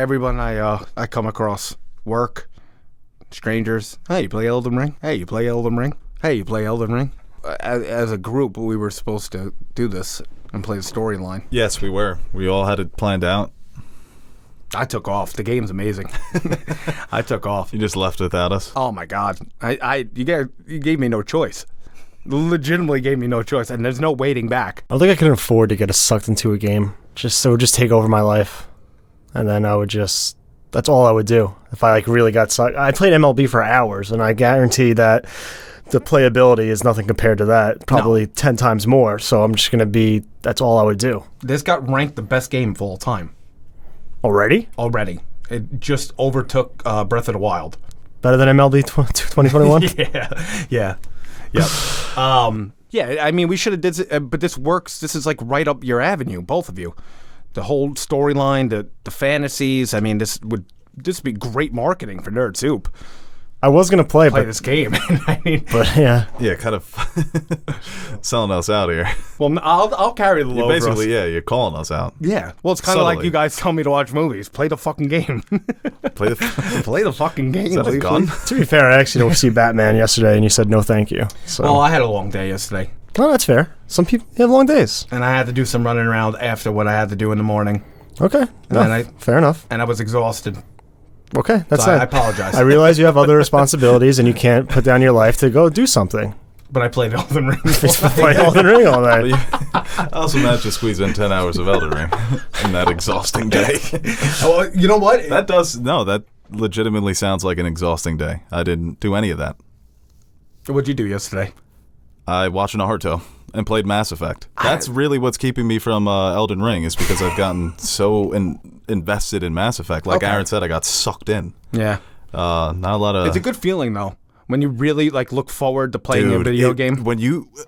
everyone I come across, work, strangers. Hey, you play Elden Ring? Hey, you play Elden Ring? Hey, you play Elden Ring? As a group, we were supposed to do this and play the storyline. Yes, we were. We all had it planned out. I took off. The game's amazing. I took off. You just left without us. Oh my God! You gave me no choice. Legitimately gave me no choice, and there's no waiting back. I don't think I can afford to get sucked into a game. It would just take over my life, and then I would just. That's all I would do if I really got sucked. I played MLB for hours, and I guarantee that the playability is nothing compared to that. Probably 10 times more. So I'm just gonna be. That's all I would do. This got ranked the best game of all time. Already? It just overtook Breath of the Wild. Better than MLB 2021? Yeah. Yeah, I mean, we should have did it, but this works. This is right up your avenue, both of you. The whole storyline, the fantasies. I mean, this would be great marketing for Nerd Soup. I was going to play this game. But yeah. Yeah, kind of selling us out here. Well, I'll carry the load. Basically, you're calling us out. Yeah. Well, it's kind of like you guys tell me to watch movies. Play the fucking game. Play the fucking game. Is that a gun? To be fair, I actually went to see Batman yesterday, and you said no thank you. So. Well, I had a long day yesterday. Oh, that's fair. Some people have long days. And I had to do some running around after what I had to do in the morning. Okay. Fair enough. And I was exhausted. Okay, that's so I apologize. I realize you have other responsibilities and you can't put down your life to go do something. But I played Elden Ring. Played Elden Ring all night. I also managed to squeeze in 10 hours of Elden Ring in that exhausting day. Well, you know what? That legitimately sounds like an exhausting day. I didn't do any of that. What'd you do yesterday? I watched Naruto and played Mass Effect. That's really what's keeping me from Elden Ring, is because I've gotten so invested in Mass Effect. Like Aaron said, I got sucked in. Yeah. Not a lot of... It's a good feeling, though, when you really look forward to playing a video game.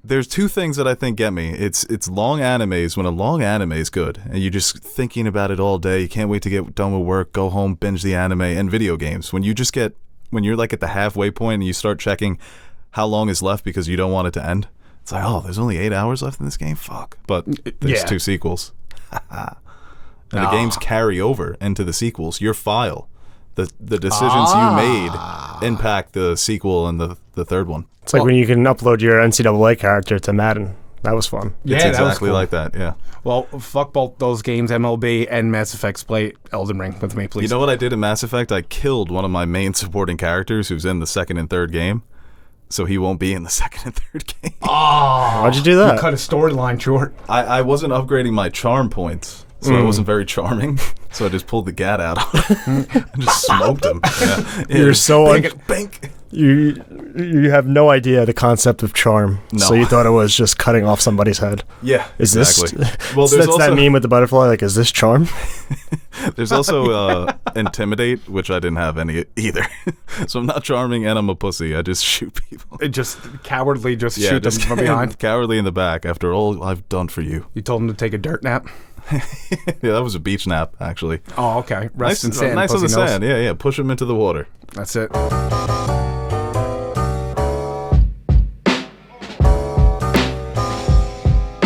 There's two things that I think get me. It's long animes. When a long anime is good, and you're just thinking about it all day, you can't wait to get done with work, go home, binge the anime, and video games. When you're at the halfway point and you start checking how long is left because you don't want it to end. It's like, oh, there's only 8 hours left in this game? Fuck. But there's 2 sequels. And the games carry over into the sequels. Your file, the decisions you made impact the sequel and the third one. It's like when you can upload your NCAA character to Madden. That was fun. Yeah, it's exactly like that, yeah. Well, fuck both those games, MLB and Mass Effect. Play Elden Ring with me, please. You know what I did in Mass Effect? I killed one of my main supporting characters who's in the second and third game. So he won't be in the second and third game. Oh, why'd you do that? You cut a storyline short. I wasn't upgrading my charm points, so I wasn't very charming. So I just pulled the gat out and just smoked him. Yeah. You're so bank. You have no idea the concept of charm. No. So you thought it was just cutting off somebody's head. Yeah, is exactly. This? Well, that's that meme with the butterfly. Like, is this charm? There's also intimidate, which I didn't have any either. So I'm not charming and I'm a pussy. I just shoot people. Just cowardly, shoot them from behind. Cowardly in the back after all I've done for you. You told him to take a dirt nap? Yeah, that was a beach nap, actually. Oh, okay. Rest in sand. Nice on the sand. Yeah. Push him into the water. That's it.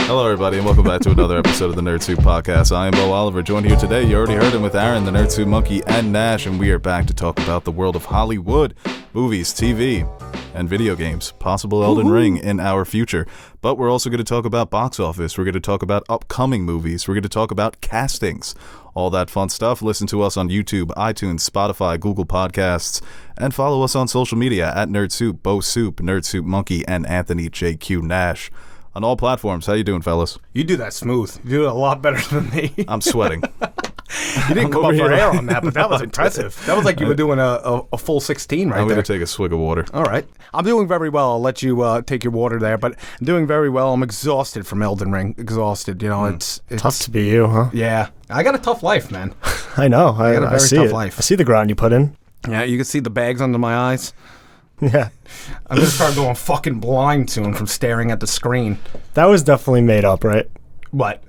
Hello, everybody, and welcome back to another episode of the Nerd Soup Podcast. I am Bo Oliver, joined here today. You already heard him with Aaron, the Nerd Soup Monkey, and Nash, and we are back to talk about the world of Hollywood, movies, TV, and video games. Possible Elden Ring in our future. But we're also going to talk about box office. We're going to talk about upcoming movies. We're going to talk about castings. All that fun stuff. Listen to us on YouTube, iTunes, Spotify, Google Podcasts, and follow us on social media at Nerd Soup, Bo Soup, Nerd Soup Monkey, and Anthony JQ Nash. On all platforms. How you doing, fellas? You do that smooth. You do it a lot better than me. I'm sweating. You didn't come up for air on that, but that was impressive. That was like you were doing a full 16 right there. I'm going to take a swig of water. All right. I'm doing very well. I'll let you take your water there, but I'm doing very well. I'm exhausted from Elden Ring. Exhausted. You know, it's tough to be you, huh? Yeah. I got a tough life, man. I know. I got a very see tough it. life. I see the grind you put in. Yeah, you can see the bags under my eyes. Yeah. I'm going to start going fucking blind soon from staring at the screen. That was definitely made up, right? What?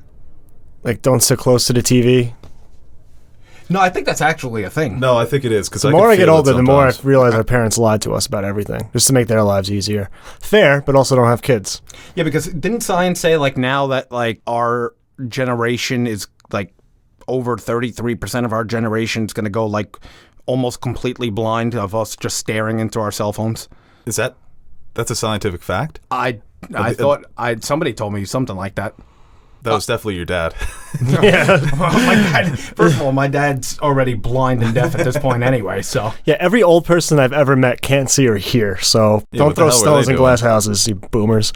Like, don't sit close to the TV? No, I think that's actually a thing. No, I think it is. The more I get older, the more I realize our parents lied to us about everything, just to make their lives easier. Fair, but also don't have kids. Yeah, because didn't science say, now that, our generation is, over 33% of our generation is going to go like almost completely blind of us just staring into our cell phones. That's a scientific fact? I thought somebody told me something like that. That was definitely your dad. Yeah. My dad, first of all, my dad's already blind and deaf at this point anyway, so. Yeah, every old person I've ever met can't see or hear, so don't throw stones in glass houses, you boomers.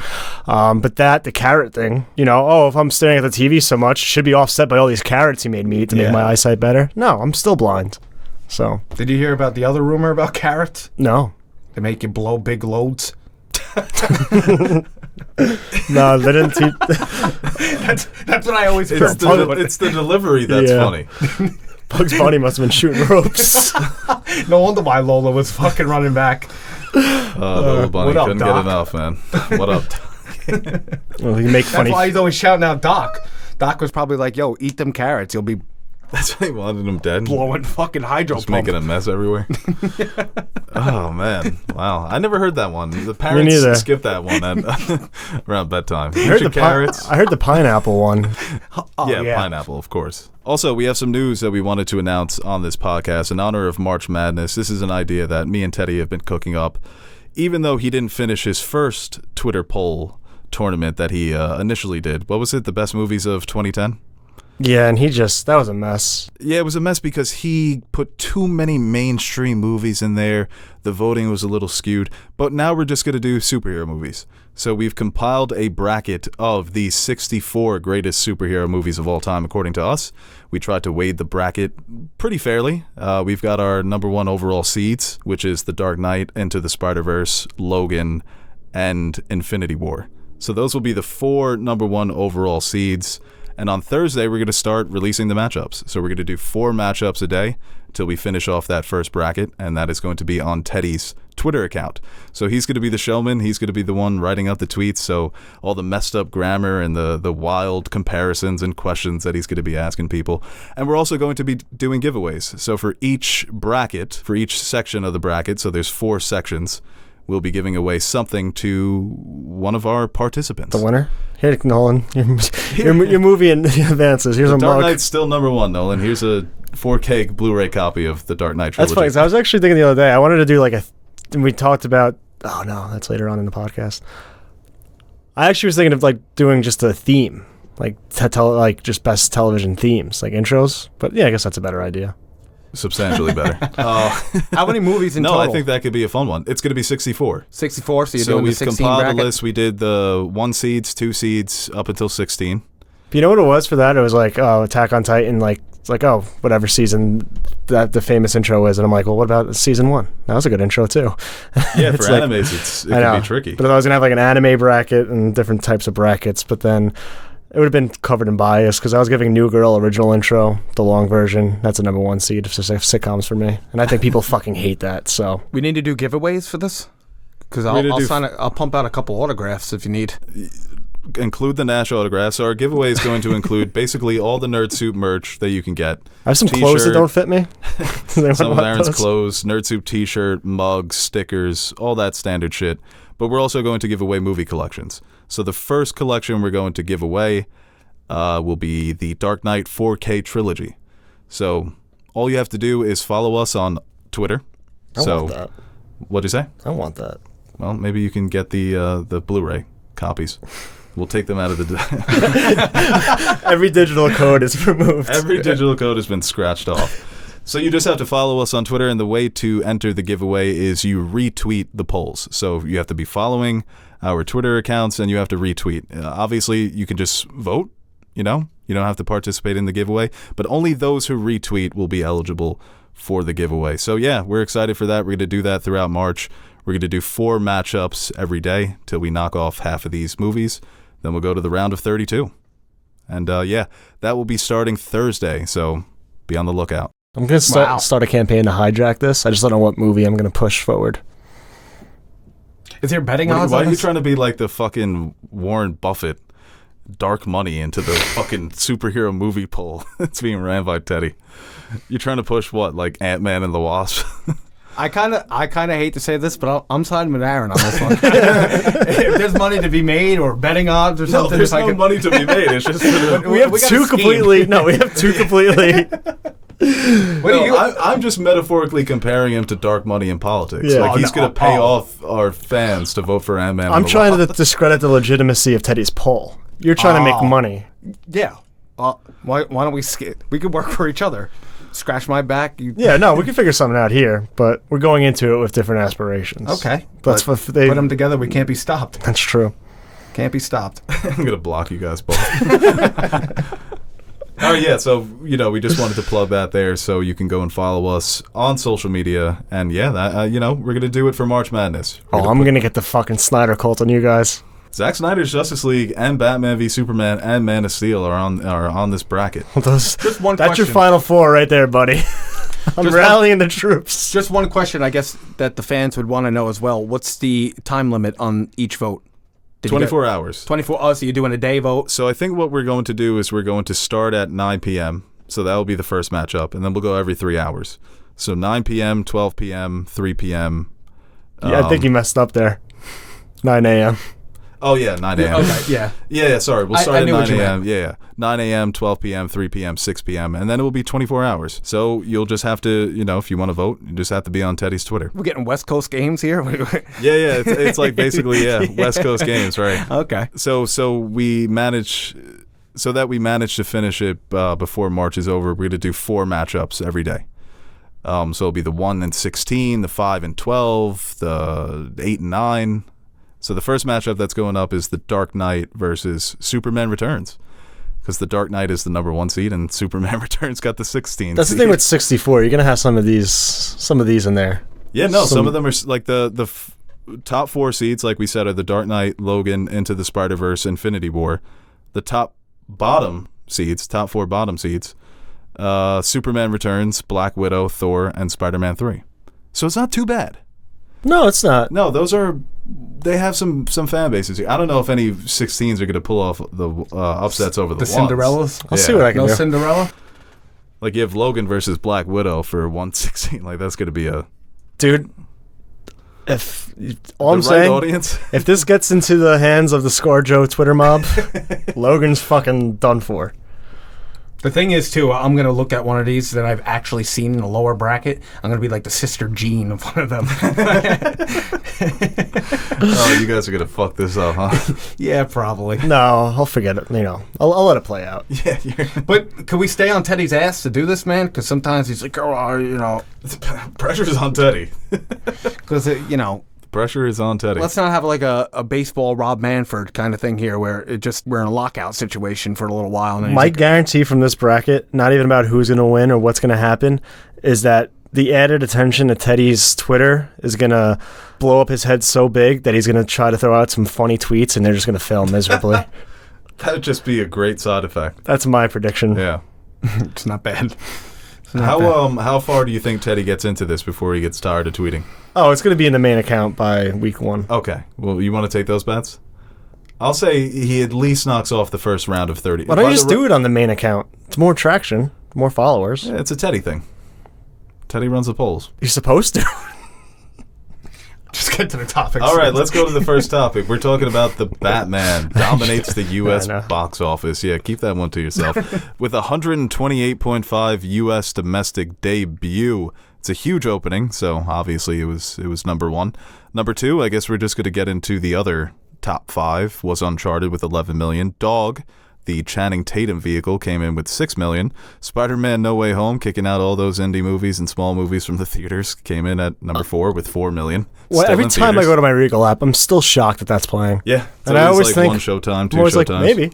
But the carrot thing, if I'm staring at the TV so much, it should be offset by all these carrots you made me eat to make my eyesight better. No, I'm still blind. So. Did you hear about the other rumor about carrots? No. They make you blow big loads? No, they didn't teach. That's what I always hear. It's the delivery that's funny. Bugs Bunny must have been shooting ropes. No wonder why Lola was fucking running back. Lola Bunny up, couldn't Doc? get enough, man. What up? Well, you make funny. That's why he's always shouting out Doc. Doc was probably like, yo, eat them carrots. You'll be That's why he wanted him dead. blowing fucking hydro Just pump. making a mess everywhere. Oh, man. Wow. I never heard that one. The neither. parents skipped that one around bedtime. I heard Carrots. I heard the pineapple one. Yeah, pineapple, of course. Also, we have some news that we wanted to announce on this podcast in honor of March Madness. This is an idea that me and Teddy have been cooking up. Even though he didn't finish his first Twitter poll tournament that he initially did. What was it? The best movies of 2010? Yeah, and that was a mess. Yeah, it was a mess because he put too many mainstream movies in there. The voting was a little skewed. But now we're just going to do superhero movies. So we've compiled a bracket of the 64 greatest superhero movies of all time, according to us. We tried to weight the bracket pretty fairly. We've got our number one overall seeds, which is The Dark Knight, Into the Spider-Verse, Logan, and Infinity War. So those will be the 4 number one overall seeds. And on Thursday, we're going to start releasing the matchups. So we're going to do 4 matchups a day until we finish off that first bracket. And that is going to be on Teddy's Twitter account. So he's going to be the showman. He's going to be the one writing out the tweets. So all the messed up grammar and the wild comparisons and questions that he's going to be asking people. And we're also going to be doing giveaways. So for each bracket, for each section of the bracket, so there's 4 sections, we'll be giving away something to one of our participants. The winner? Here, Nolan, your movie advances. Here's a Dark mug. Knight's still number one, Nolan. Here's a 4K Blu-ray copy of the Dark Knight trilogy. That's funny, 'cause I was actually thinking the other day, I wanted to do we talked about, oh no, that's later on in the podcast. I actually was thinking of doing just a theme, just best television themes, like intros. But yeah, I guess that's a better idea. Substantially better. How many movies in No, total? I think that could be a fun one. It's going to be 64. 64, so you're So doing the we've 16 compiled bracket? the list. We did the 1 seeds, 2 seeds, up until 16. But you know what it was for that? It was Attack on Titan, whatever season that the famous intro is. And I'm like, well, what about season 1? That was a good intro too. Yeah, for animes, it can be tricky. But I was going to have an anime bracket and different types of brackets, but then it would have been covered in bias because I was giving New Girl original intro, the long version. That's a number 1 seed for sitcoms for me. And I think people fucking hate that, so. We need to do giveaways for this? Because I'll pump out a couple autographs if you need. Include the Nash autographs. So our giveaway is going to include basically all the Nerd Soup merch that you can get. I have some clothes that don't fit me. Some of Aaron's clothes, Nerd Soup t-shirt, mugs, stickers, all that standard shit. But we're also going to give away movie collections. So the first collection we're going to give away will be the Dark Knight 4K trilogy. So all you have to do is follow us on Twitter. I want that. What'd you say? I want that. Well, maybe you can get the Blu-ray copies. We'll take them out of the... Every digital code is removed. Every digital code has been scratched off. So you just have to follow us on Twitter, and the way to enter the giveaway is you retweet the polls. So you have to be following our Twitter accounts, and you have to retweet. Obviously, you can just vote, you don't have to participate in the giveaway, but only those who retweet will be eligible for the giveaway. So yeah, we're excited for that. We're going to do that throughout March. We're going to do 4 matchups every day till we knock off half of these movies. Then we'll go to the round of 32. And that will be starting Thursday, so be on the lookout. I'm going to start a campaign to hijack this. I just don't know what movie I'm going to push forward. Is there betting odds? Why are you trying to be like the fucking Warren Buffett, dark money into the fucking superhero movie poll that's being ran by Teddy? You're trying to push what, like Ant-Man and the Wasp? I kind of hate to say this, but I'm siding with Aaron on this one. If there's money to be made or betting odds or something, there's no money to be made. It's just we have two completely. No, we have two completely. I'm just metaphorically comparing him to dark money in politics. Yeah. Like he's going to pay off our fans to vote for Ant-Man. I'm trying to discredit the legitimacy of Teddy's poll. You're trying to make money. Yeah. Why don't we we could work for each other. Scratch my back. Yeah, no, we can figure something out here, but we're going into it with different aspirations. Okay. But put them together, we can't be stopped. That's true. Can't be stopped. I'm going to block you guys both. Oh, yeah, so, we just wanted to plug that there so you can go and follow us on social media. And, yeah, that, we're going to do it for March Madness. I'm going to get the fucking Snyder cult on you guys. Zack Snyder's Justice League and Batman v Superman and Man of Steel are on this bracket. Just one That's question. your final four right there, buddy. I'm rallying the troops. Just one question, I guess, that the fans would want to know as well. What's the time limit on each vote? 24 hours. 24 hours, so you're doing a day vote? So I think what we're going to do is we're going to start at 9 p.m., so that will be the first matchup, and then we'll go every 3 hours. So 9 p.m., 12 p.m., 3 p.m. Yeah, I think you messed up there. 9 a.m. Oh, yeah, 9 a.m. Okay, yeah. Yeah, sorry. We'll start I at knew 9 what you a.m. meant. Yeah. 9 a.m., 12 p.m., 3 p.m., 6 p.m., and then it will be 24 hours. So you'll just have to, if you want to vote, you just have to be on Teddy's Twitter. We're getting West Coast games here? Yeah. It's like basically, West Coast games, right? Okay. So that we manage to finish it before March is over, we're going to do 4 matchups every day. So it'll be the 1 and 16, the 5 and 12, the 8 and 9. So the first matchup that's going up is the Dark Knight versus Superman Returns. Because the Dark Knight is the number 1 seed and Superman Returns got the 16th That's seed. the thing with 64. You're going to have some of these in there. Yeah, no, some of them are like the top 4 seeds, like we said, are the Dark Knight, Logan, Into the Spider-Verse, Infinity War. The top 4 bottom seeds, Superman Returns, Black Widow, Thor, and Spider-Man 3. So it's not too bad. No, it's not. No, they have some fan bases here. I don't know if any 16s are going to pull off the upsets over the ones. Cinderellas? I'll see what I can do. No Cinderella? Like you have Logan versus Black Widow for 116. Like that's going to be a... Dude, all I'm saying, audience. If this gets into the hands of the ScarJo Twitter mob, Logan's fucking done for. The thing is, too, I'm going to look at one of these that I've actually seen in the lower bracket. I'm going to be like the Sister Jean of one of them. Oh, you guys are going to fuck this up, huh? Yeah, probably. No, I'll forget it. I'll let it play out. Yeah. But could we stay on Teddy's ass to do this, man? Because sometimes he's like, Pressure's on Teddy. Because, Pressure is on Teddy. let's not have like a baseball Rob Manfred kind of thing here where we're in a lockout situation for a little while. And then My guarantee from this bracket, not even about who's going to win or what's going to happen, is that the added attention to Teddy's Twitter is going to blow up his head so big that he's going to try to throw out some funny tweets and they're just going to fail miserably. That would just be a great side effect. That's my prediction. Yeah. it's not bad. How far do you think Teddy gets into this before he gets tired of tweeting? Oh, it's going to be in the main account by week 1. Okay. Well, you want to take those bets? I'll say he at least knocks off the first round of 30. Why don't you just do it on the main account? It's more traction, more followers. Yeah, it's a Teddy thing. Teddy runs the polls. You're supposed to. Just get to the topics. All right, let's go to the first topic. We're talking about the Batman dominates the U.S. box office. Yeah, keep that one to yourself. With 128.5 U.S. domestic debut. It's a huge opening, so obviously it was number 1. Number 2, I guess we're just going to get into the other top 5, was Uncharted with 11 million. Dog, the Channing Tatum vehicle, came in with 6 million. Spider-Man No Way Home, kicking out all those indie movies and small movies from the theaters, came in at number 4 with 4 million. Well, every time I go to my Regal app, I'm still shocked that that's playing. Yeah, and I always think 1 showtime, 2 I'm always showtimes. like, maybe.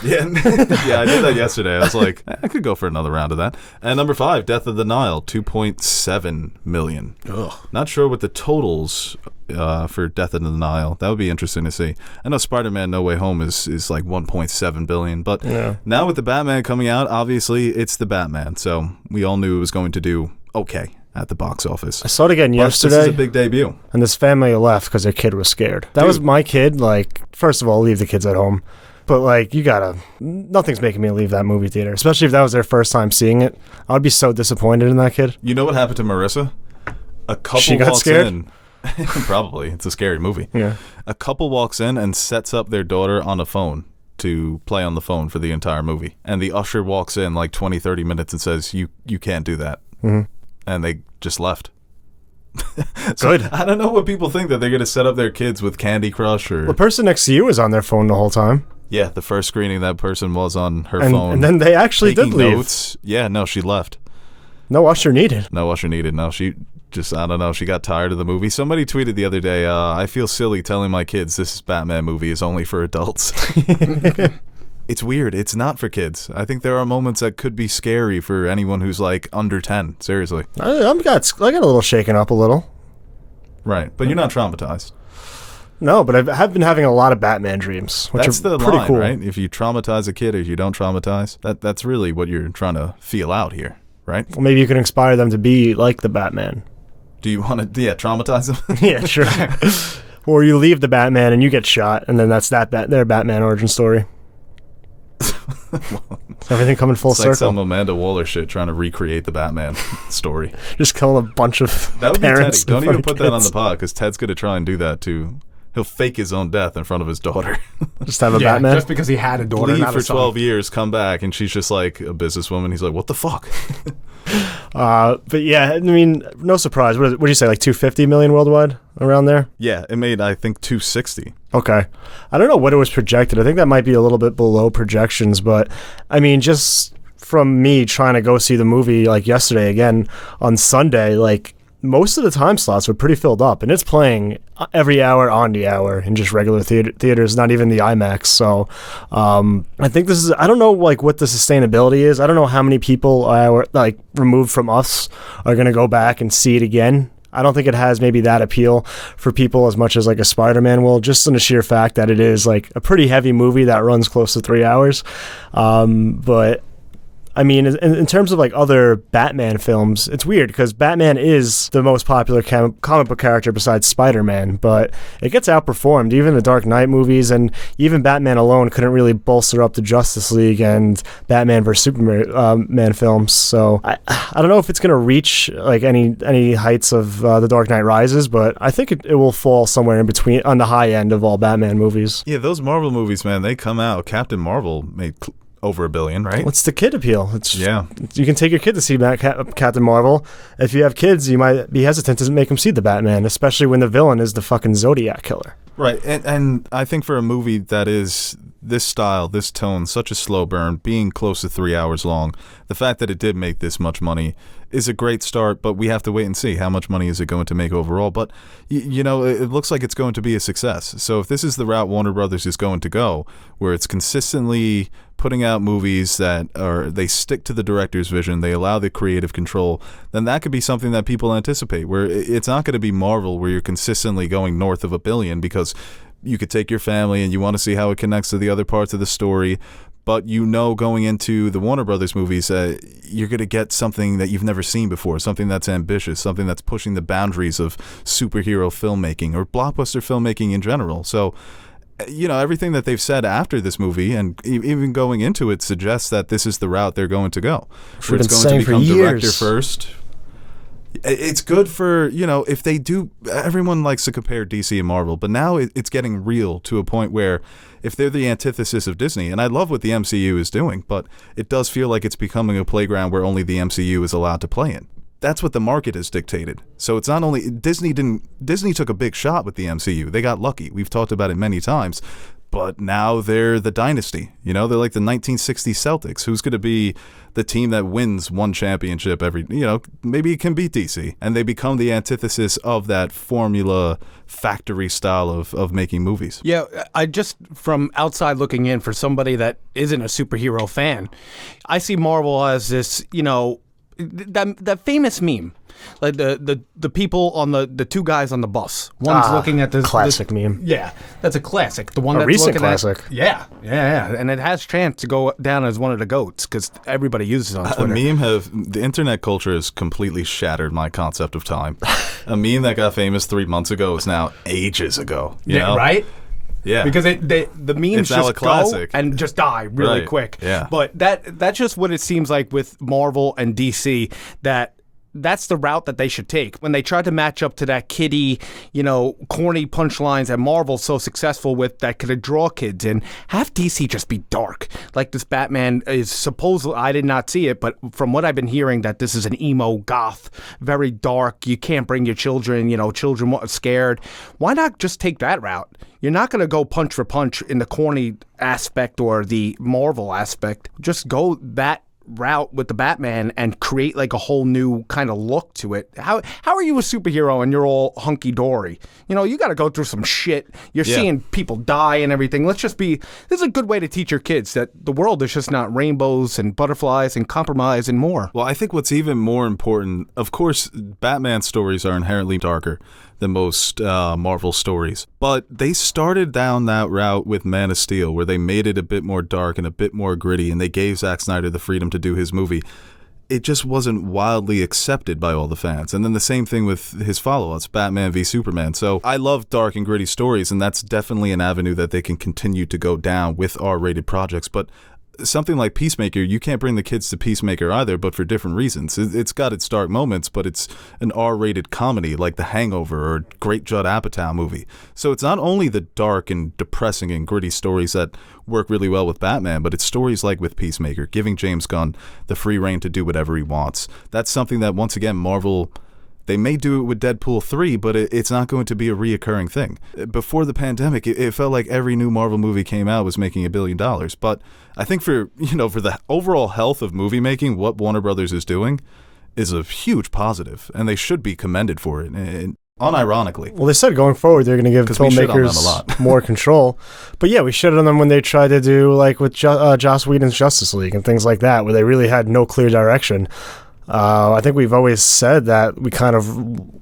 Yeah, I did that yesterday. I was like, I could go for another round of that. And number 5, Death of the Nile, 2.7 million. Ugh. Not sure what the totals for Death of the Nile. That would be interesting to see. I know Spider-Man No Way Home is like 1.7 billion, but now with the Batman coming out, obviously it's the Batman. So we all knew it was going to do okay at the box office. I saw it again yesterday. This is a big debut. And this family left because their kid was scared. That was my kid. Like, first of all, leave the kids at home. But, like, nothing's making me leave that movie theater, especially if that was their first time seeing it. I would be so disappointed in that kid. You know what happened to Marissa? A couple She got walks scared? in. Probably. It's a scary movie. Yeah. A couple walks in and sets up their daughter on a phone to play on the phone for the entire movie. And the usher walks in like 20, 30 minutes and says, you can't do that. Mm-hmm. And they just left. Good. I don't know what people think, that they're going to set up their kids with Candy Crush or... The person next to you was on their phone the whole time. Yeah, the first screening, that person was on her And, phone. and then they actually taking did leave. notes. Yeah, no, she left. No usher needed. No usher needed. No, she just, I don't know, she got tired of the movie. Somebody tweeted the other day, I feel silly telling my kids this Batman movie is only for adults. It's weird. It's not for kids. I think there are moments that could be scary for anyone who's like under 10. Seriously. I got a little shaken up a little. Right. But you're not traumatized. No, but I have been having a lot of Batman dreams, which That's are the pretty line, cool. right? If you traumatize a kid or you don't traumatize, that's really what you're trying to feel out here, right? Well, maybe you can inspire them to be like the Batman. Do you want to, traumatize them? Yeah, sure. Or you leave the Batman and you get shot, and then that's their Batman origin story. Everything coming full It's circle. like some Amanda Waller shit trying to recreate the Batman story. Just killing a bunch of That would be Teddy. parents. Don't in even front put of that on kids. the pod, because Ted's going to try and do that too. He'll fake his own death in front of his daughter. Just have a Yeah, Batman. just because he had a daughter, Leave not for a son. 12 years, come back, and she's just like a businesswoman. He's like, what the fuck? But yeah, I mean, no surprise. What do you say, like 250 million worldwide, around there? Yeah, it made, I think, 260. Okay. I don't know what it was projected. I think that might be a little bit below projections, but I mean, just from me trying to go see the movie like yesterday again on Sunday, like most of the time slots were pretty filled up, and it's playing every hour on the hour in just regular theaters, not even the IMAX. So I think this is, I don't know like what the sustainability is. I don't know how many people are like removed from us are going to go back and see it again. I don't think it has maybe that appeal for people as much as like a Spider-Man will, just in the sheer fact that it is like a pretty heavy movie that runs close to 3 hours. But I mean, in terms of like other Batman films, it's weird because Batman is the most popular comic book character besides Spider-Man, but it gets outperformed. Even the Dark Knight movies and even Batman alone couldn't really bolster up the Justice League and Batman vs Superman man films. So I don't know if it's going to reach like any heights of the Dark Knight Rises, but I think it will fall somewhere in between on the high end of all Batman movies. Yeah, those Marvel movies, man, they come out. Captain Marvel made over $1 billion, right? What's the kid appeal? Yeah. You can take your kid to see Captain Marvel. If you have kids, you might be hesitant to make them see the Batman, especially when the villain is the fucking Zodiac killer. Right, and I think for a movie that is this style, this tone, such a slow burn, being close to 3 hours long, the fact that it did make this much money is a great start, but we have to wait and see how much money is it going to make overall. But, you know, it looks like it's going to be a success. So if this is the route Warner Brothers is going to go, where it's consistently putting out movies that they stick to the director's vision, they allow the creative control, then that could be something that people anticipate, where it's not going to be Marvel where you're consistently going north of $1 billion because you could take your family and you want to see how it connects to the other parts of the story. But you know, going into the Warner Brothers movies, you're going to get something that you've never seen before, something that's ambitious, something that's pushing the boundaries of superhero filmmaking or blockbuster filmmaking in general. So, you know, everything that they've said after this movie and even going into it suggests that this is the route they're going to go. Where it's going to become director first. It's good for, you know, if they do, everyone likes to compare DC and Marvel, but now it's getting real to a point where if they're the antithesis of Disney, and I love what the MCU is doing, but it does feel like it's becoming a playground where only the MCU is allowed to play in. That's what the market has dictated. So it's not only, Disney took a big shot with the MCU. They got lucky. We've talked about it many times. But now they're the dynasty. You know, they're like the 1960s Celtics. Who's going to be the team that wins one championship every, you know, maybe it can beat DC. And they become the antithesis of that formula factory style of making movies. Yeah, I just, from outside looking in, for somebody that isn't a superhero fan, I see Marvel as this, you know, that famous meme. Like the people on the two guys on the bus. One's looking at this classic meme. Yeah, that's a classic. The one A that's recent looking classic. Yeah, and it has chance to go down as one of the goats because everybody uses it on Twitter. The internet culture has completely shattered my concept of time. A meme that got famous 3 months ago is now ages ago. You know? Right? Yeah, because the memes just go and just die really quick. Yeah, but that's just what it seems like with Marvel and DC, that that's the route that they should take. When they tried to match up to that kiddie, corny punchlines that Marvel's so successful with that could draw kids in, have DC just be dark. Like this Batman is supposedly, I did not see it, but from what I've been hearing, that this is an emo goth, very dark. You can't bring your children, children scared. Why not just take that route? You're not going to go punch for punch in the corny aspect or the Marvel aspect. Just go that route with the Batman and create like a whole new kind of look to it. How are you a superhero and you're all hunky-dory? You got to go through some shit. You're seeing people die and everything. This is a good way to teach your kids that the world is just not rainbows and butterflies and compromise and more. Well, I think what's even more important, of course, Batman stories are inherently darker than most Marvel stories. But they started down that route with Man of Steel, where they made it a bit more dark and a bit more gritty, and they gave Zack Snyder the freedom to do his movie. It just wasn't wildly accepted by all the fans. And then the same thing with his follow-ups, Batman v Superman. So I love dark and gritty stories, and that's definitely an avenue that they can continue to go down with R-rated projects. But something like Peacemaker, you can't bring the kids to Peacemaker either, but for different reasons. It's got its dark moments, but it's an R-rated comedy like The Hangover or Great Judd Apatow movie. So it's not only the dark and depressing and gritty stories that work really well with Batman, but it's stories like with Peacemaker, giving James Gunn the free reign to do whatever he wants. That's something that, once again, Marvel... They may do it with Deadpool 3, but it's not going to be a reoccurring thing. Before the pandemic, it felt like every new Marvel movie came out was making $1 billion. But I think for the overall health of movie making, what Warner Brothers is doing is a huge positive, and they should be commended for it. And unironically. Well, they said going forward they're going to give filmmakers more control. But yeah, we shit on them when they tried to do like with Joss Whedon's Justice League and things like that, where they really had no clear direction. I think we've always said that we kind of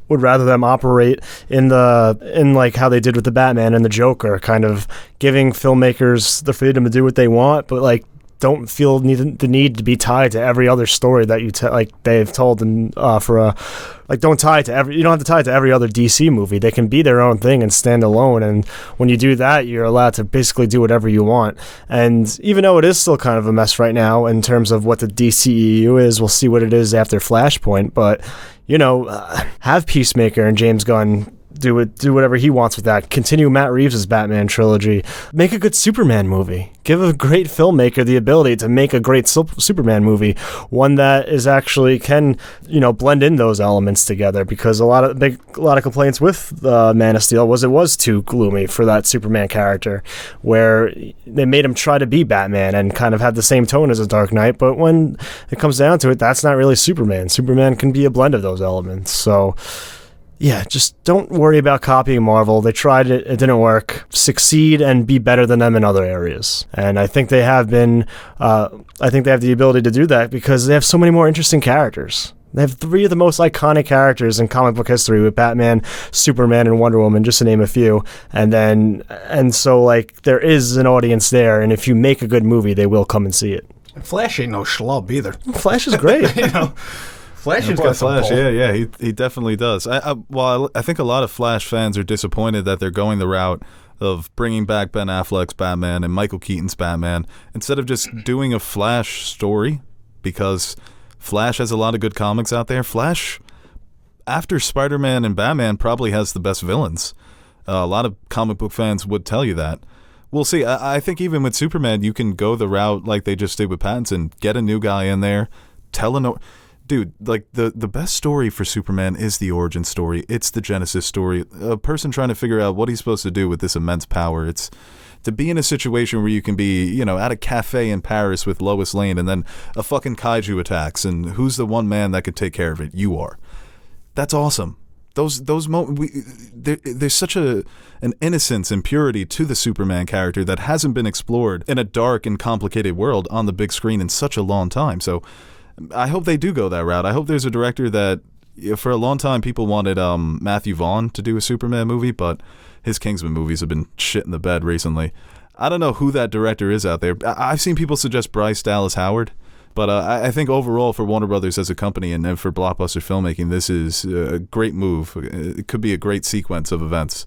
would rather them operate in like how they did with the Batman and the Joker, kind of giving filmmakers the freedom to do what they want, but like don't feel the need to be tied to every other story that you they've told, and don't tie it to you don't have to tie it to every other DC movie. They can be their own thing and stand alone, and when you do that, you're allowed to basically do whatever you want. And even though it is still kind of a mess right now in terms of what the DCEU is, we'll see what it is after Flashpoint, but have Peacemaker and James Gunn do whatever he wants with that. Continue Matt Reeves' Batman trilogy. Make a good Superman movie. Give a great filmmaker the ability to make a great Superman movie, one that is actually can blend in those elements together. Because a lot of complaints with Man of Steel was it was too gloomy for that Superman character, where they made him try to be Batman and kind of had the same tone as a Dark Knight. But when it comes down to it, that's not really Superman. Superman can be a blend of those elements. So yeah, just don't worry about copying Marvel. They tried it, it didn't work. Succeed and be better than them in other areas. And I think they have been, I think they have the ability to do that because they have so many more interesting characters. They have 3 of the most iconic characters in comic book history with Batman, Superman, and Wonder Woman, just to name a few. And so there is an audience there, and if you make a good movie, they will come and see it. Flash ain't no schlub either. Flash is great. Flash has got some Flash, yeah, he definitely does. I think a lot of Flash fans are disappointed that they're going the route of bringing back Ben Affleck's Batman and Michael Keaton's Batman instead of just doing a Flash story, because Flash has a lot of good comics out there. Flash, after Spider-Man and Batman, probably has the best villains. A lot of comic book fans would tell you that. We'll see. I think even with Superman, you can go the route like they just did with Pattinson, get a new guy in there, Dude, the best story for Superman is the origin story. It's the Genesis story. A person trying to figure out what he's supposed to do with this immense power. It's to be in a situation where you can be, at a cafe in Paris with Lois Lane and then a fucking kaiju attacks, and who's the one man that could take care of it? You are. That's awesome. Those moments, there's such an innocence and purity to the Superman character that hasn't been explored in a dark and complicated world on the big screen in such a long time. So I hope they do go that route. I hope there's a director that, for a long time, people wanted Matthew Vaughn to do a Superman movie, but his Kingsman movies have been shit in the bed recently. I don't know who that director is out there. I've seen people suggest Bryce Dallas Howard, but I think overall for Warner Brothers as a company and for blockbuster filmmaking, this is a great move. It could be a great sequence of events.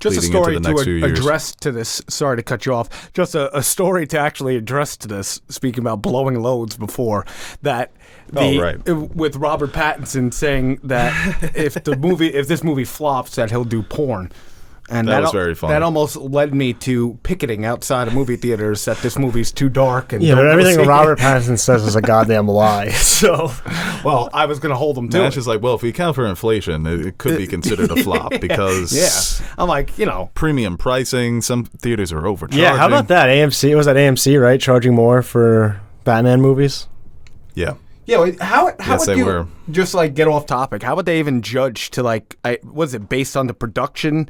Just a leading into story the next few to years. address to this. Sorry to cut you off. Just a story to actually address to this. Speaking about blowing loads before that. With Robert Pattinson saying that if this movie flops, that he'll do porn. And that was very funny. That almost led me to picketing outside of movie theaters that this movie's too dark. And but everything Robert Pattinson says is a goddamn lie. So, well, I was going to hold him to Nash it. is like, well, if we account for inflation, it could be considered a flop because I'm like, premium pricing. Some theaters are overcharging. yeah, how about that? AMC was at AMC, right? Charging more for Batman movies. Yeah. Yeah, how Yes, would they you were. just like get off topic? How would they even judge to was it based on the production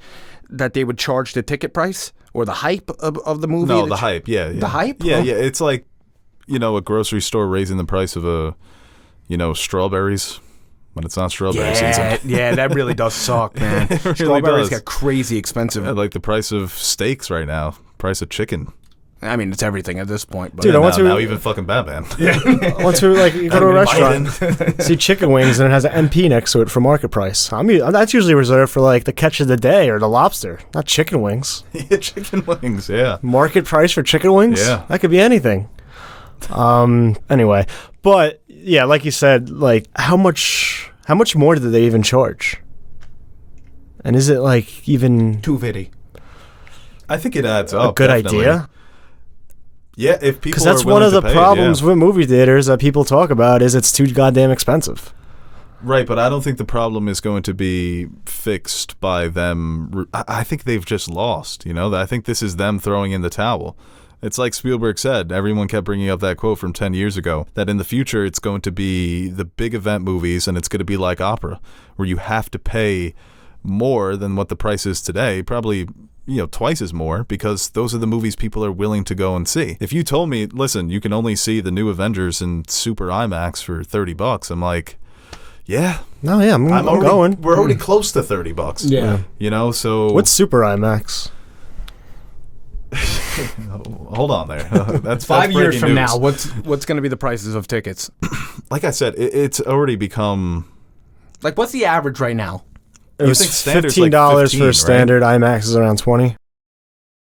that they would charge the ticket price or the hype of the movie? No, the hype. Yeah, The hype? Yeah, Oh. yeah. It's like, a grocery store raising the price of strawberries when it's not strawberry season. Yeah, that really does suck, man. It really Strawberries does. get crazy expensive. Yeah, like the price of steaks right now, price of chicken. I mean, it's everything at this point. But Dude, now even fucking Batman. Once you go to a restaurant, see chicken wings, and it has an MP next to it for market price. That's usually reserved for like the catch of the day or the lobster, not chicken wings. Yeah, chicken wings, yeah. Market price for chicken wings? Yeah. That could be anything. Anyway, but yeah, like you said, like how much more did they even charge? And is it like even $250. I think it adds up. a good definitely. idea? Yeah, if people Because that's are one willing of the to pay problems it, with movie theaters that people talk about is it's too goddamn expensive. Right, but I don't think the problem is going to be fixed by them. I think they've just lost, I think this is them throwing in the towel. It's like Spielberg said, everyone kept bringing up that quote from 10 years ago, that in the future it's going to be the big event movies and it's going to be like opera, where you have to pay more than what the price is today, probably twice as more, because those are the movies people are willing to go and see. If you told me, listen, you can only see the new Avengers in Super IMAX for $30, I'm like, yeah. No, yeah, I'm going. We're already close to $30. Yeah. So What's Super IMAX? hold on there. That's 5 years breaking from news. now, what's going to be the prices of tickets? Like I said, it's already become. Like, what's the average right now? It was think standard's $15 like 15, for right? standard. IMAX is around 20.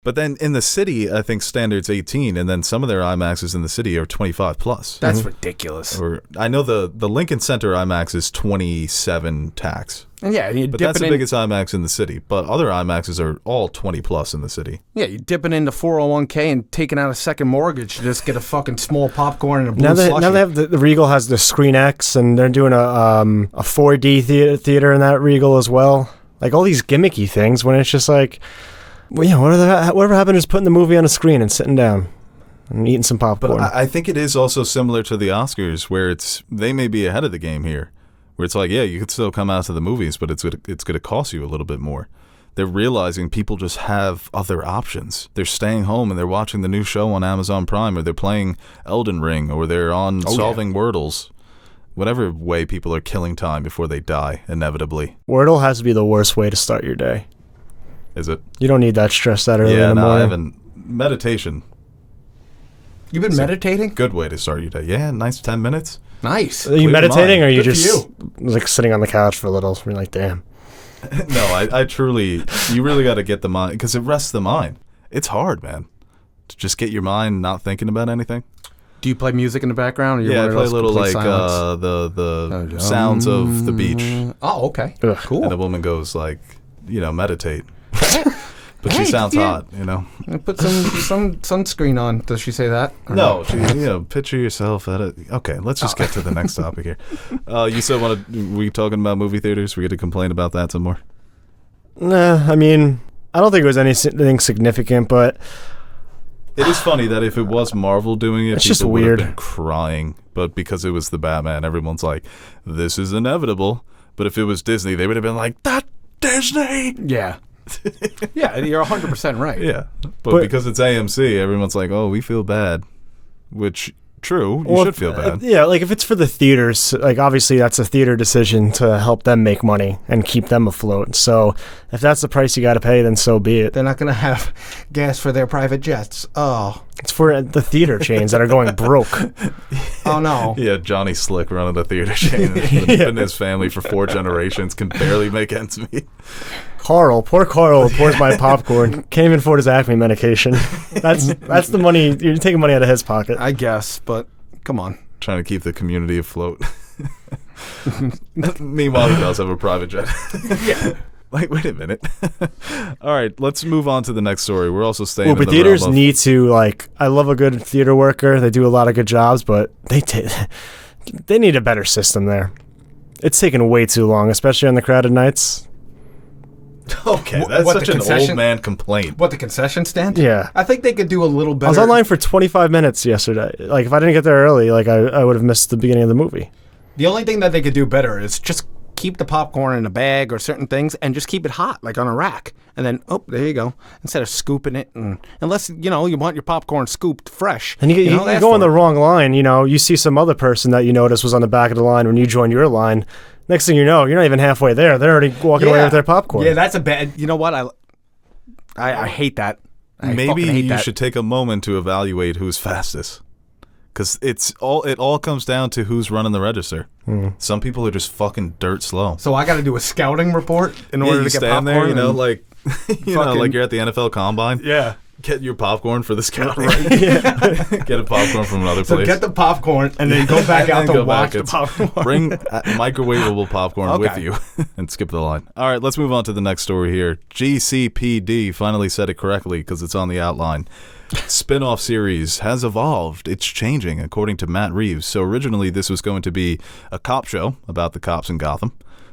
But then in the city, I think standard's 18, and then some of their IMAXs in the city are 25 plus. That's ridiculous. Or I know the Lincoln Center IMAX is 27 tax. And yeah, you But dip that's it the in. biggest IMAX in the city. But other IMAXs are all 20 plus in the city. Yeah, you dipping into 401k and taking out a second mortgage to just get a fucking small popcorn and a blue Now they slushie. have the Regal has the Screen X, and they're doing a 4D theater in that Regal as well. Like all these gimmicky things when it's just like, well, yeah, whatever happened is putting the movie on a screen and sitting down and eating some popcorn. But I think it is also similar to the Oscars, where they may be ahead of the game here, where it's like, yeah, you could still come out to the movies, but it's going to cost you a little bit more. They're realizing people just have other options. They're staying home and they're watching the new show on Amazon Prime, or they're playing Elden Ring, or they're on solving Wordles. Whatever way people are killing time before they die, inevitably. Wordle has to be the worst way to start your day. Is it? You don't need that stress that early in the no, I morning. haven't. Meditation. You've been meditating? Good way to start your day. Yeah, nice 10 minutes. Nice. Are you Clear your meditating, mind. or are you Good for just like sitting on the couch for a little? You're like, damn. No, I truly, you really got to get the mind, because it rests the mind. It's hard, man, to just get your mind not thinking about anything. Do you play music in the background? Or Yeah, I one of play a those little complete like silence? the sounds of the beach, Oh, okay. Ugh. Cool. and the woman goes like, meditate. But she sounds hot, Put some sunscreen on. Does she say that? Or No, she, picture yourself at it. Okay, let's just get to the next topic here. You said we talking about movie theaters? We get to complain about that some more. Nah, I mean, I don't think it was anything significant, but It is funny that if it was Marvel doing it, It's people just would have weird. been crying. But because it was the Batman, everyone's like, this is inevitable. But if it was Disney, they would have been like, that Disney! Yeah. Yeah, you're 100% right. Yeah. But But- because it's AMC, everyone's like, oh, we feel bad. Which, true, you well, should feel bad. Yeah, like if it's for the theaters, like obviously that's a theater decision to help them make money and keep them afloat. So if that's the price you got to pay, then so be it. They're not going to have gas for their private jets. Oh. It's for the theater chains that are going broke. Oh, no. Yeah, Johnny Slick running the theater chain and his family for 4 generations can barely make ends meet. Poor Carl pours my popcorn. Can't even afford his Acme medication. That's the money. You're taking money out of his pocket. I guess, but come on. Trying to keep the community afloat. Meanwhile, he does have a private jet. Yeah. Like, wait a minute. All right, let's move on to the next story. We're also staying in But the theaters realm of- need to, like, I love a good theater worker. They do a lot of good jobs, but they need a better system there. It's taken way too long, especially on the crowded nights. Okay, What, that's the such an concession- old man complaint. What, the concession stand? Yeah. I think they could do a little better. I was online for 25 minutes yesterday. Like, if I didn't get there early, like, I would have missed the beginning of the movie. The only thing that they could do better is just keep the popcorn in a bag or certain things and just keep it hot, like on a rack. And then, there you go. Instead of scooping it, and unless, you want your popcorn scooped fresh. And you ask go on for the it. wrong line, you see some other person that you notice was on the back of the line when you joined your line. Next thing you know, you're not even halfway there. They're already walking away with their popcorn. Yeah, that's a bad. You know what? I hate that. Maybe fucking hate you that. should take a moment to evaluate who's fastest. Because it all comes down to who's running the register. Some people are just fucking dirt slow. So I got to do a scouting report in order you to get stand popcorn. there, like fucking- like you're at the NFL Combine. Yeah. Get your popcorn for the scout. Get a popcorn from another So place. get the popcorn and then go back out And to go watch back. the popcorn. Bring microwavable popcorn with Okay. you and skip the line. All right, let's move on to the next story here. GCPD finally said it correctly because it's on the outline. Spin-off series has evolved. It's changing, according to Matt Reeves. So originally this was going to be a cop show about the cops in Gotham.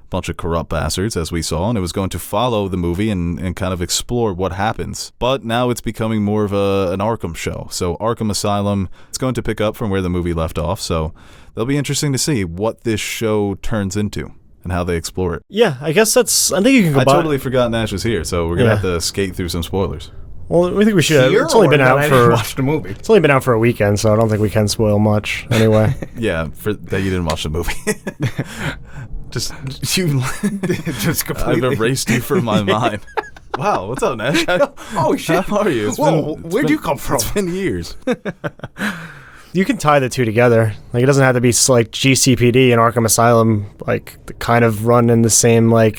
Bunch of corrupt bastards, as we saw, and it was going to follow the movie and kind of explore what happens. But now it's becoming more of an Arkham show. So Arkham Asylum, it's going to pick up from where the movie left off. So it'll be interesting to see what this show turns into and how they explore it. Yeah, I guess I think you can I combine. totally forgot Nash was here, so we're going to Yeah. have to skate through some spoilers. Well, we think we should. Here It's only or been that out I didn't for. watch the movie. It's only been out for a weekend, so I don't think we can spoil much. Anyway. Yeah, for that you didn't watch the movie. Just Just I've completely. erased you from my mind. Wow, what's up, Nash? Oh shit! How are you? Whoa, where'd you come from? It's been years. You can tie the two together. Like, it doesn't have to be like GCPD and Arkham Asylum, like, kind of run in the same in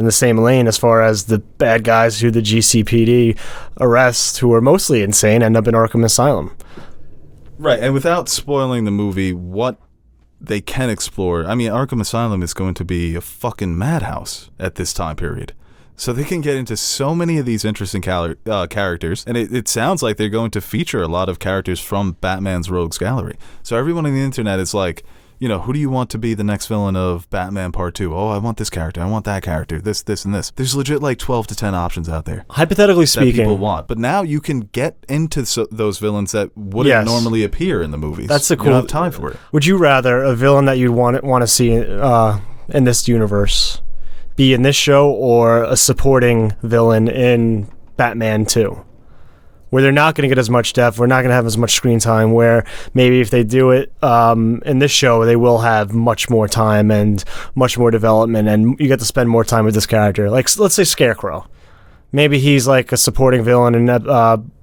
the same lane as far as the bad guys who the GCPD arrests, who are mostly insane, end up in Arkham Asylum. Right, and without spoiling the movie, what they can explore. I mean, Arkham Asylum is going to be a fucking madhouse at this time period. So they can get into so many of these interesting characters, and it sounds like they're going to feature a lot of characters from Batman's Rogues Gallery. So everyone on the internet is like, who do you want to be the next villain of Batman Part 2? Oh, I want this character, I want that character, this, and this. There's legit like 12 to 10 options out there Hypothetically that people speaking, want. But now you can get into those villains that wouldn't Yes. normally appear in the movies. That's the You don't cool- have time for it. would you rather a villain that you'd want to see in this universe be in this show, or a supporting villain in Batman 2? Where they're not going to get as much depth, we're not going to have as much screen time, where maybe if they do it in this show, they will have much more time and much more development, and you get to spend more time with this character. Like, let's say Scarecrow. Maybe he's like a supporting villain in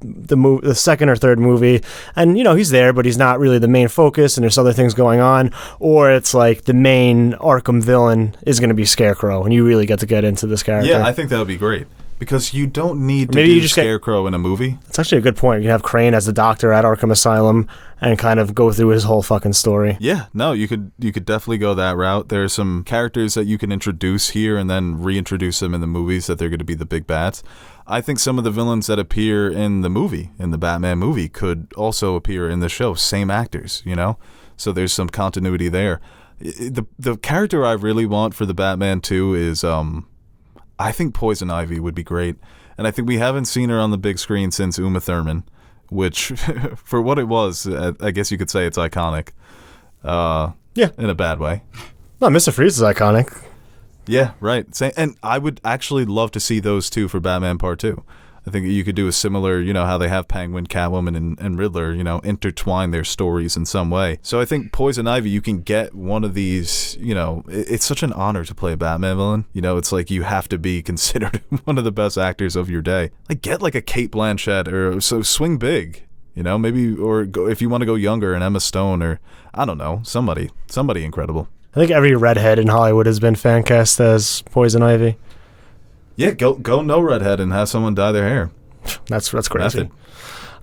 the second or third movie, and he's there, but he's not really the main focus, and there's other things going on. Or it's like the main Arkham villain is going to be Scarecrow, and you really get to get into this character. Yeah, I think that would be great. Because you don't need to Maybe do you just get- Scarecrow in a movie. It's actually a good point. You can have Crane as the doctor at Arkham Asylum and kind of go through his whole fucking story. Yeah, no, you could definitely go that route. There's some characters that you can introduce here and then reintroduce them in the movies that they're going to be the big bads. I think some of the villains that appear in the movie, in the Batman movie, could also appear in the show. Same actors, So there's some continuity there. The character I really want for the Batman 2 is... I think Poison Ivy would be great. And I think we haven't seen her on the big screen since Uma Thurman, which, for what it was, I guess you could say it's iconic. Yeah. In a bad way. No, Mr. Freeze is iconic. Yeah, right. And I would actually love to see those two for Batman Part 2. I think you could do a similar, how they have Penguin, Catwoman, and Riddler, intertwine their stories in some way. So I think Poison Ivy, you can get one of these, it's such an honor to play a Batman villain. It's like you have to be considered one of the best actors of your day. Like, get like a Cate Blanchett, or so swing big, maybe, or go, if you want to go younger, an Emma Stone, or I don't know, somebody incredible. I think every redhead in Hollywood has been fan cast as Poison Ivy. Yeah, go no redhead and have someone dye their hair. That's crazy.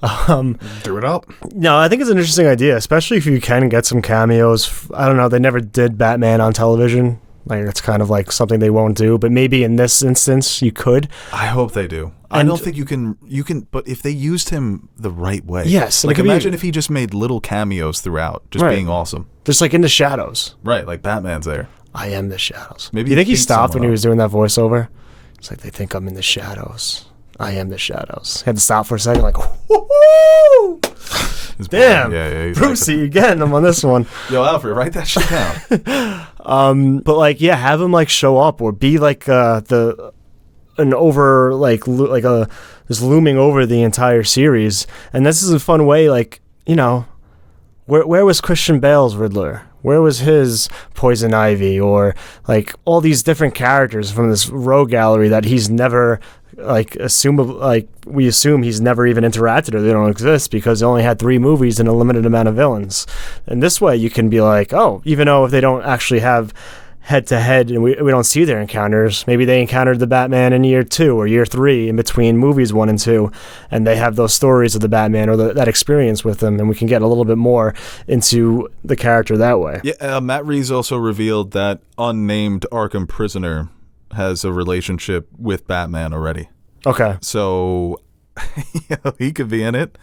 Do it up. No, I think it's an interesting idea, especially if you can get some cameos. I don't know. They never did Batman on television. Like, it's kind of like something they won't do. But maybe in this instance, you could. I hope they do. I don't think you can. But if they used him the right way, yes. Like, imagine if he just made little cameos throughout, just being awesome. Just like in the shadows. Right, like Batman's there. I am the shadows. Maybe you think he stopped when he up. was doing that voiceover? It's like, they think I'm in the shadows. I am the shadows. Had to stop for a second, like, whoo! Damn, yeah, Brucey, again, I'm on this one. Yo, Alfred, write that shit down. But like, yeah, have him like show up or be like just looming over the entire series. And this is a fun way, like, you know, where was Christian Bale's Riddler? Where was his Poison Ivy? Or like all these different characters from this rogue gallery that he's never we assume he's never even interacted or they don't exist because they only had 3 movies and a limited amount of villains. And this way you can be like, oh, even though if they don't actually have head-to-head and we don't see their encounters, maybe they encountered the Batman in year 2 or year 3 in between movies 1 and 2, and they have those stories of the Batman or that experience with them, and we can get a little bit more into the character that way. Yeah, Matt Reeves also revealed that unnamed Arkham prisoner has a relationship with Batman already. Okay. So he could be in it.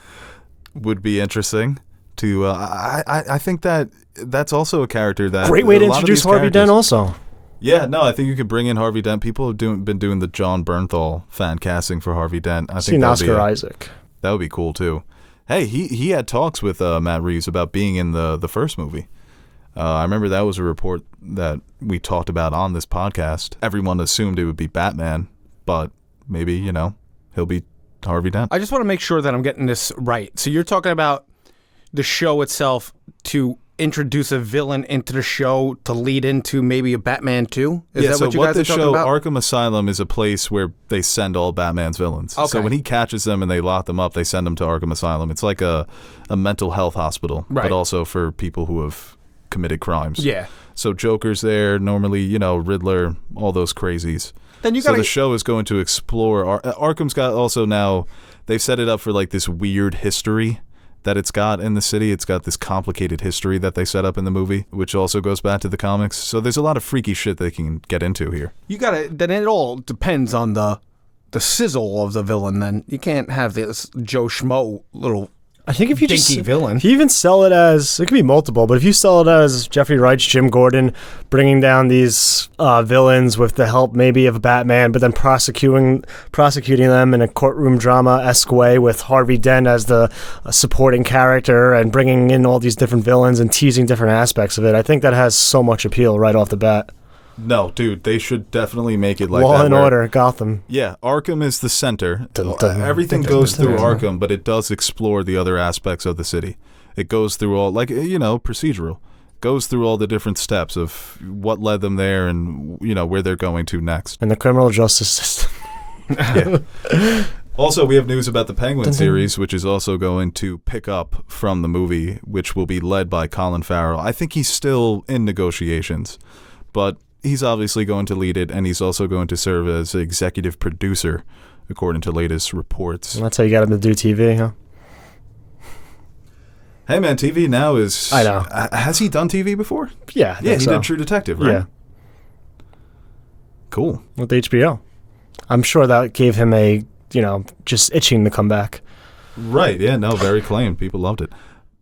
Would be interesting to I think that's also a character that great way to introduce Harvey Dent also. Yeah, no, I think you could bring in Harvey Dent. People have been doing the John Bernthal fan casting for Harvey Dent. I think Oscar Isaac. That would be cool too. Hey, he had talks with Matt Reeves about being in the first movie. I remember that was a report that we talked about on this podcast. Everyone assumed it would be Batman, but maybe, you know, he'll be Harvey Dent. I just want to make sure that I'm getting this right. So you're talking about the show itself to introduce a villain into the show to lead into maybe a Batman 2? Is that what you guys are talking about? Arkham Asylum is a place where they send all Batman's villains. Okay. So when he catches them and they lock them up, they send them to Arkham Asylum. It's like a mental health hospital, but also for people who have committed crimes. Yeah. So Joker's there, normally, you know, Riddler, all those crazies. Then you so the show is going to explore Arkham's got also now they've set it up for like this weird history that it's got in the city. It's got this complicated history that they set up in the movie, which also goes back to the comics. So there's a lot of freaky shit they can get into here. Then it all depends on the sizzle of the villain. Then you can't have this Joe Schmo little I think if you dinky villain. If you even sell it as, it could be multiple, but if you sell it as Jeffrey Wright's Jim Gordon bringing down these villains with the help maybe of Batman, but then prosecuting them in a courtroom drama-esque way with Harvey Dent as the supporting character and bringing in all these different villains and teasing different aspects of it, I think that has so much appeal right off the bat. No, dude, they should definitely make it like Law that. and Order, Gotham. Yeah, Arkham is the center. Everything goes through Arkham, but it does explore the other aspects of the city. It goes through all, like, you know, procedural. Goes through all the different steps of what led them there and, you know, where they're going to next. And the criminal justice system. Yeah. Also, we have news about the Penguin series, which is also going to pick up from the movie, which will be led by Colin Farrell. I think he's still in negotiations, but he's obviously going to lead it, and he's also going to serve as executive producer, according to latest reports. And that's how you got him to do TV, huh? Hey, man, TV now is... I know. Has he done TV before? Yeah. Yeah, he did True Detective, right? Yeah. Cool. With HBO. I'm sure that gave him a, you know, just itching to come back. Right, yeah, no, very claimed. People loved it.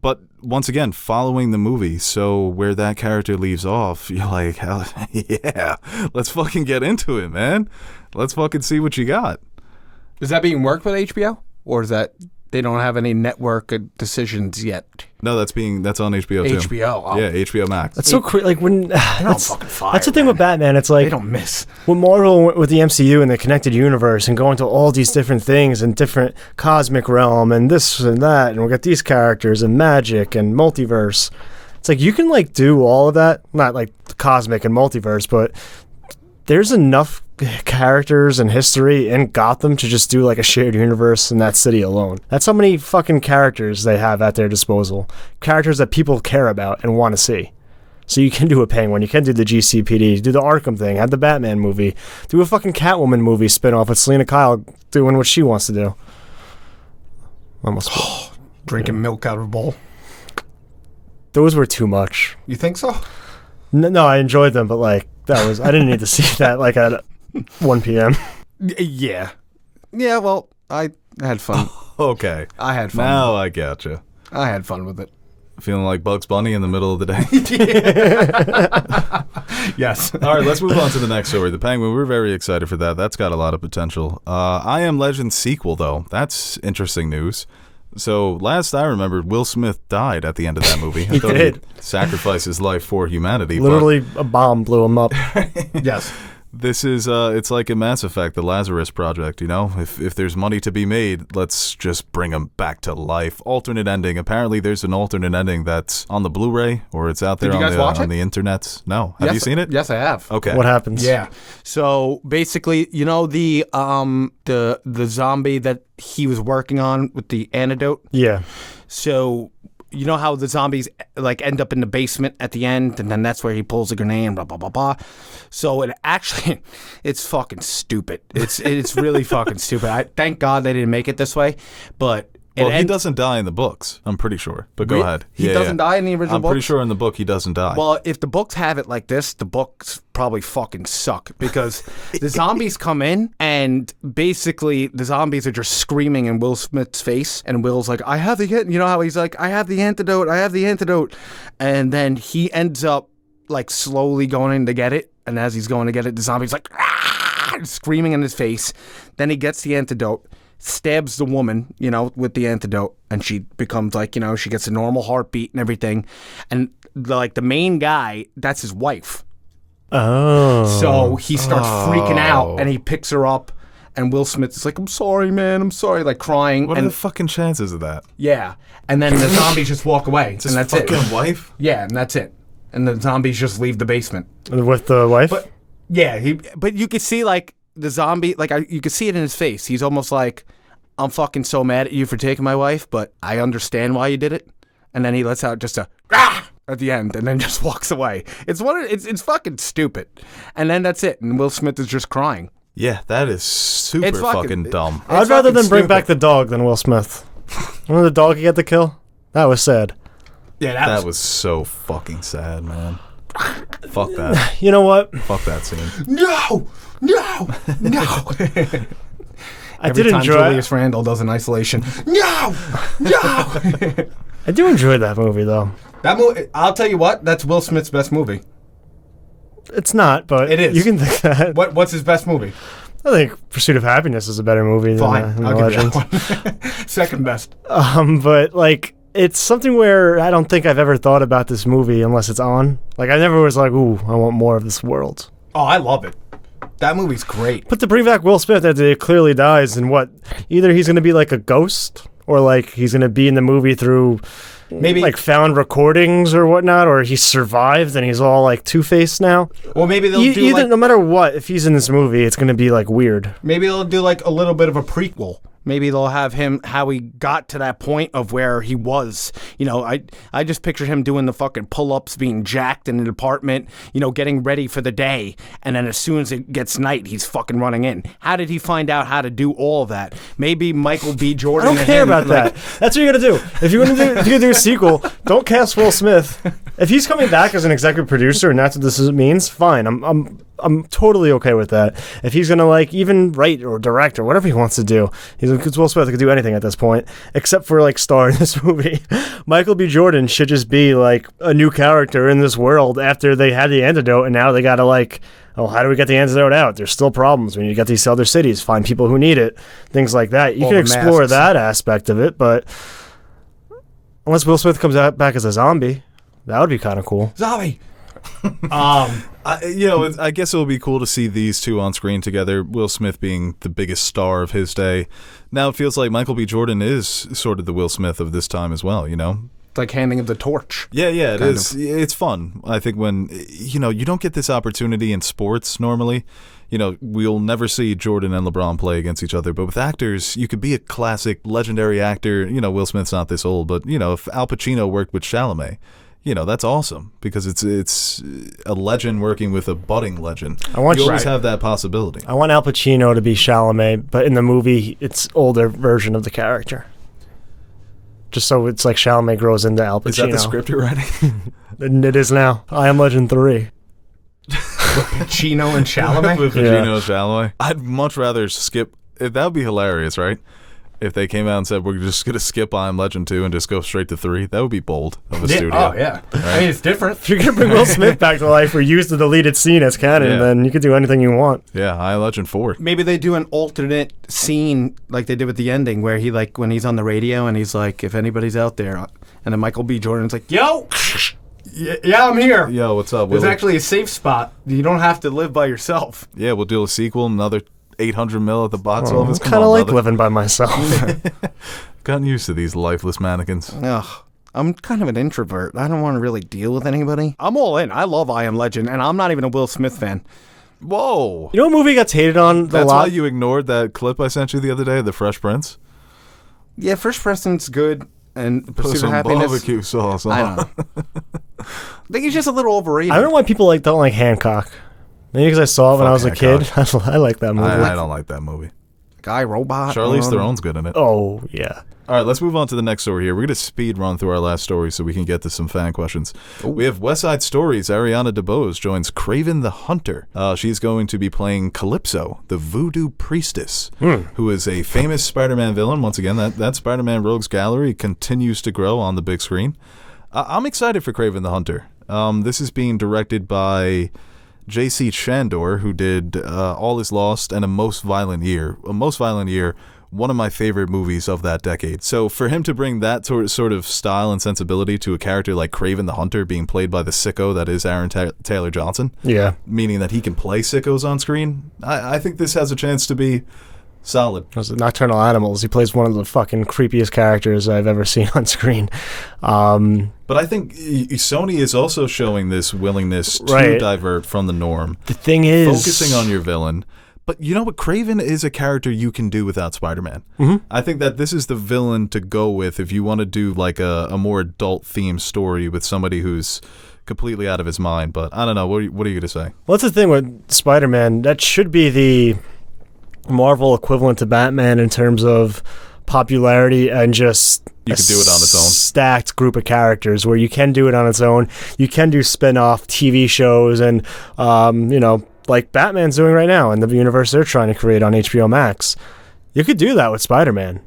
But once again, following the movie, so where that character leaves off, you're like, hell, yeah, let's fucking get into it, man. Let's fucking see what you got. Is that being worked with HBO? Or is that they don't have any network decisions yet? No, that's on HBO too. HBO. Oh. Yeah, HBO MAX. That's so crazy. Like when that's fucking fire, that's the thing with Batman. It's like they don't miss. When Marvel went with the MCU and the connected universe and going to all these different things and different cosmic realm and this and that, and we got these characters and magic and multiverse. It's like you can like do all of that, not like the cosmic and multiverse, but there's enough characters and history in Gotham to just do like a shared universe in that city alone. That's how many fucking characters they have at their disposal. Characters that people care about and want to see. So you can do a Penguin, you can do the GCPD, do the Arkham thing, have the Batman movie, do a fucking Catwoman movie spin-off with Selena Kyle doing what she wants to do. Almost Drinking milk out of a bowl. Those were too much. You think so? No, I enjoyed them, but like I didn't need to see that like at 1 p.m. Yeah. Yeah, well, I had fun. Okay. I had fun. Now I gotcha. I had fun with it. Feeling like Bugs Bunny in the middle of the day. Yes. All right, let's move on to the next story. The Penguin, we're very excited for that. That's got a lot of potential. I Am Legend sequel, though. That's interesting news. So last I remembered, Will Smith died at the end of that movie. He did. Sacrifice his life for humanity. Literally, a bomb blew him up. Yes. This is, it's like in Mass Effect, the Lazarus Project, you know? If there's money to be made, let's just bring him back to life. Alternate ending. Apparently there's an alternate ending that's on the Blu-ray, or it's out there Did you guys watch on it? the internet. No. Have you seen it? Yes, I have. Okay. What happens? Yeah. So basically, you know the zombie that he was working on with the antidote? Yeah. So you know how the zombies like end up in the basement at the end, and then that's where he pulls the grenade and blah blah blah blah. So it actually, it's fucking stupid. It's really fucking stupid. I thank God they didn't make it this way, but. Well, he doesn't die in the books, I'm pretty sure. But go ahead. He doesn't die in the original books? I'm pretty sure in the book he doesn't die. Well, if the books have it like this, the books probably fucking suck because the zombies come in and basically the zombies are just screaming in Will Smith's face, and Will's like, I have the you know how he's like, I have the antidote, and then he ends up like slowly going in to get it, and as he's going to get it, the zombie's like screaming in his face. Then he gets the antidote, stabs the woman, you know, with the antidote, and she becomes like, you know, she gets a normal heartbeat and everything. And the main guy, that's his wife. Oh. So he starts freaking out, and he picks her up, and Will Smith is like, I'm sorry, man, I'm sorry, like crying. What are the fucking chances of that? Yeah. And then the zombies just walk away, and that's it. Fucking wife? Yeah, and that's it. And the zombies just leave the basement. With the wife? But yeah, but you could see like the zombie, like you could see it in his face. He's almost like, I'm fucking so mad at you for taking my wife, but I understand why you did it. And then he lets out just a at the end, and then just walks away. It's fucking stupid. And then that's it. And Will Smith is just crying. Yeah, that is super fucking dumb. I'd rather than bring back the dog than Will Smith. Remember the dog he had to kill? That was sad. Yeah, that was so fucking sad, man. Fuck that. You know what? Fuck that scene. No. I Every did time enjoy Julius Randle does an isolation. No. I do enjoy that movie though. That movie, I'll tell you what, that's Will Smith's best movie. It's not, but It is. You can think that. What's his best movie? I think Pursuit of Happiness is a better movie Fine, than I'll give you Legend. that one. Second best. But like, it's something where I don't think I've ever thought about this movie unless it's on. Like, I never was like, ooh, I want more of this world. Oh, I love it. That movie's great. But to bring back Will Smith after he clearly dies, and what? Either he's going to be like a ghost, or like he's going to be in the movie through Maybe like found recordings or whatnot, or he survived and he's all like Two-Faced now. Well, maybe they'll do either, like, no matter what, if he's in this movie, it's going to be like weird. maybe they'll do like a little bit of a prequel. Maybe they'll have him how he got to that point of where he was. You know, I just pictured him doing the fucking pull-ups, being jacked in an apartment, you know, getting ready for the day. And then as soon as it gets night, he's fucking running in. How did he find out how to do all of that? Maybe Michael B. Jordan. I don't care about that. That's what you're gonna do. If you're gonna do a sequel, don't cast Will Smith. If he's coming back as an executive producer and that's what this means, fine. I'm totally okay with that. If he's gonna like even write or direct or whatever he wants to do, because Will Smith could do anything at this point except for like star in this movie. Michael B. Jordan should just be like a new character in this world after they had the antidote, and now they gotta like, oh, how do we get the antidote out? There's still problems. We need to get these to other cities, find people who need it, things like that. You All can the explore masks. that aspect of it, but unless Will Smith comes back as a zombie, that would be kind of cool. Zombie. I guess it'll be cool to see these two on screen together, Will Smith being the biggest star of his day. Now it feels like Michael B. Jordan is sort of the Will Smith of this time as well, you know? Like handing of the torch. Yeah, it Kind is. It's fun. I think when, you know, you don't get this opportunity in sports normally. You know, we'll never see Jordan and LeBron play against each other, but with actors, you could be a classic, legendary actor. You know, Will Smith's not this old, but, you know, if Al Pacino worked with Chalamet, that's awesome because it's a legend working with a budding legend. You always have that possibility. I want Al Pacino to be Chalamet, but in the movie, it's older version of the character. Just so it's like Chalamet grows into Al Pacino. Is that the script you're writing? It is now. I Am Legend 3. Pacino and Chalamet? With Pacino and Chalamet. I'd much rather skip. That would be hilarious, right? If they came out and said, we're just going to skip I Am Legend 2 and just go straight to 3, that would be bold of a studio. Oh, yeah. Right? I mean, it's different. If you're going to bring Will Smith back to life or use the deleted scene as canon, then you can do anything you want. Yeah, I Am Legend 4. Maybe they do an alternate scene like they did with the ending where he, like, when he's on the radio and he's like, if anybody's out there, and then Michael B. Jordan's like, yo! Yeah, I'm here. Yo, what's up, There's Willie? actually a safe spot. You don't have to live by yourself. Yeah, we'll do a sequel, another $800 million at the box office. I kind of like living by myself. Gotten used to these lifeless mannequins. Ugh. I'm kind of an introvert. I don't want to really deal with anybody. I'm all in. I love I Am Legend, and I'm not even a Will Smith fan. Whoa. You know what movie gets hated on a lot? That's why you ignored that clip I sent you the other day, The Fresh Prince? Yeah, Fresh Prince's good, and Put Pursuit some of Happiness. barbecue sauce on. I don't know. I think he's just a little overrated. I don't know why people don't like Hancock. Maybe because I saw it when I was a kid. I like that movie. I don't like that movie. Guy Robot. Charlize Theron's good in it. Oh, yeah. All right, let's move on to the next story here. We're going to speed run through our last story so we can get to some fan questions. Ooh. We have West Side Story's Ariana DeBose joins Kraven the Hunter. She's going to be playing Calypso, the voodoo priestess, who is a famous Spider-Man villain. Once again, that Spider-Man Rogues Gallery continues to grow on the big screen. I'm excited for Kraven the Hunter. This is being directed by J.C. Chandor, who did All Is Lost and A Most Violent Year. A Most Violent Year, one of my favorite movies of that decade. So for him to bring that sort of style and sensibility to a character like Kraven the Hunter being played by the sicko that is Aaron Taylor Johnson, meaning that he can play sickos on screen, I think this has a chance to be solid. Nocturnal Animals. He plays one of the fucking creepiest characters I've ever seen on screen. But I think Sony is also showing this willingness to divert from the norm. The thing is, focusing on your villain. But you know what? Kraven is a character you can do without Spider-Man. Mm-hmm. I think that this is the villain to go with if you want to do like a more adult-themed story with somebody who's completely out of his mind. But I don't know. What are you going to say? Well, that's the thing with Spider-Man. That should be the Marvel equivalent to Batman in terms of popularity and just you can do it on its own stacked group of characters where you can do it on its own. You can do spin-off TV shows and like Batman's doing right now in the universe they're trying to create on HBO Max. You could do that with Spider-Man.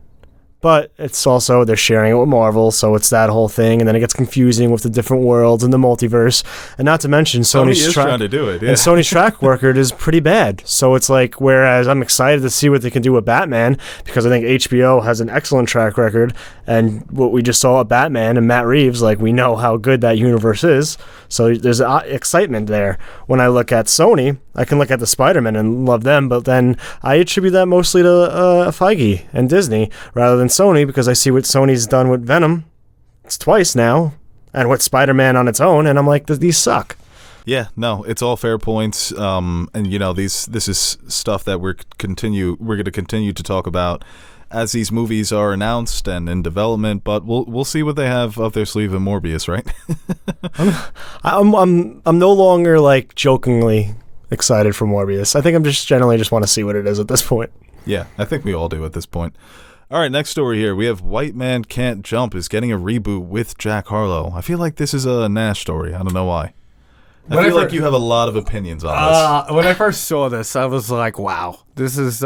But it's also, they're sharing it with Marvel, so it's that whole thing, and then it gets confusing with the different worlds and the multiverse. And not to mention, Sony's trying to do it, and Sony's track record is pretty bad. So it's like, whereas I'm excited to see what they can do with Batman, because I think HBO has an excellent track record, and what we just saw at Batman and Matt Reeves, like, we know how good that universe is. So there's excitement there. When I look at Sony, I can look at the Spider-Man and love them, but then I attribute that mostly to Feige and Disney rather than Sony, because I see what Sony's done with Venom. It's twice now, and with Spider-Man on its own, and I'm like, these suck. Yeah, no, it's all fair points, and this is stuff that we're going to continue to talk about as these movies are announced and in development. But we'll see what they have up their sleeve in Morbius, right? I'm no longer like jokingly excited for Morbius. I think I'm just generally just want to see what it is at this point. Yeah, I think we all do at this point. All right, next story here. We have White Man Can't Jump is getting a reboot with Jack Harlow. I feel like this is a Nash story. I don't know why. I feel like you have a lot of opinions on this. When I first saw this, I was like, wow, this is...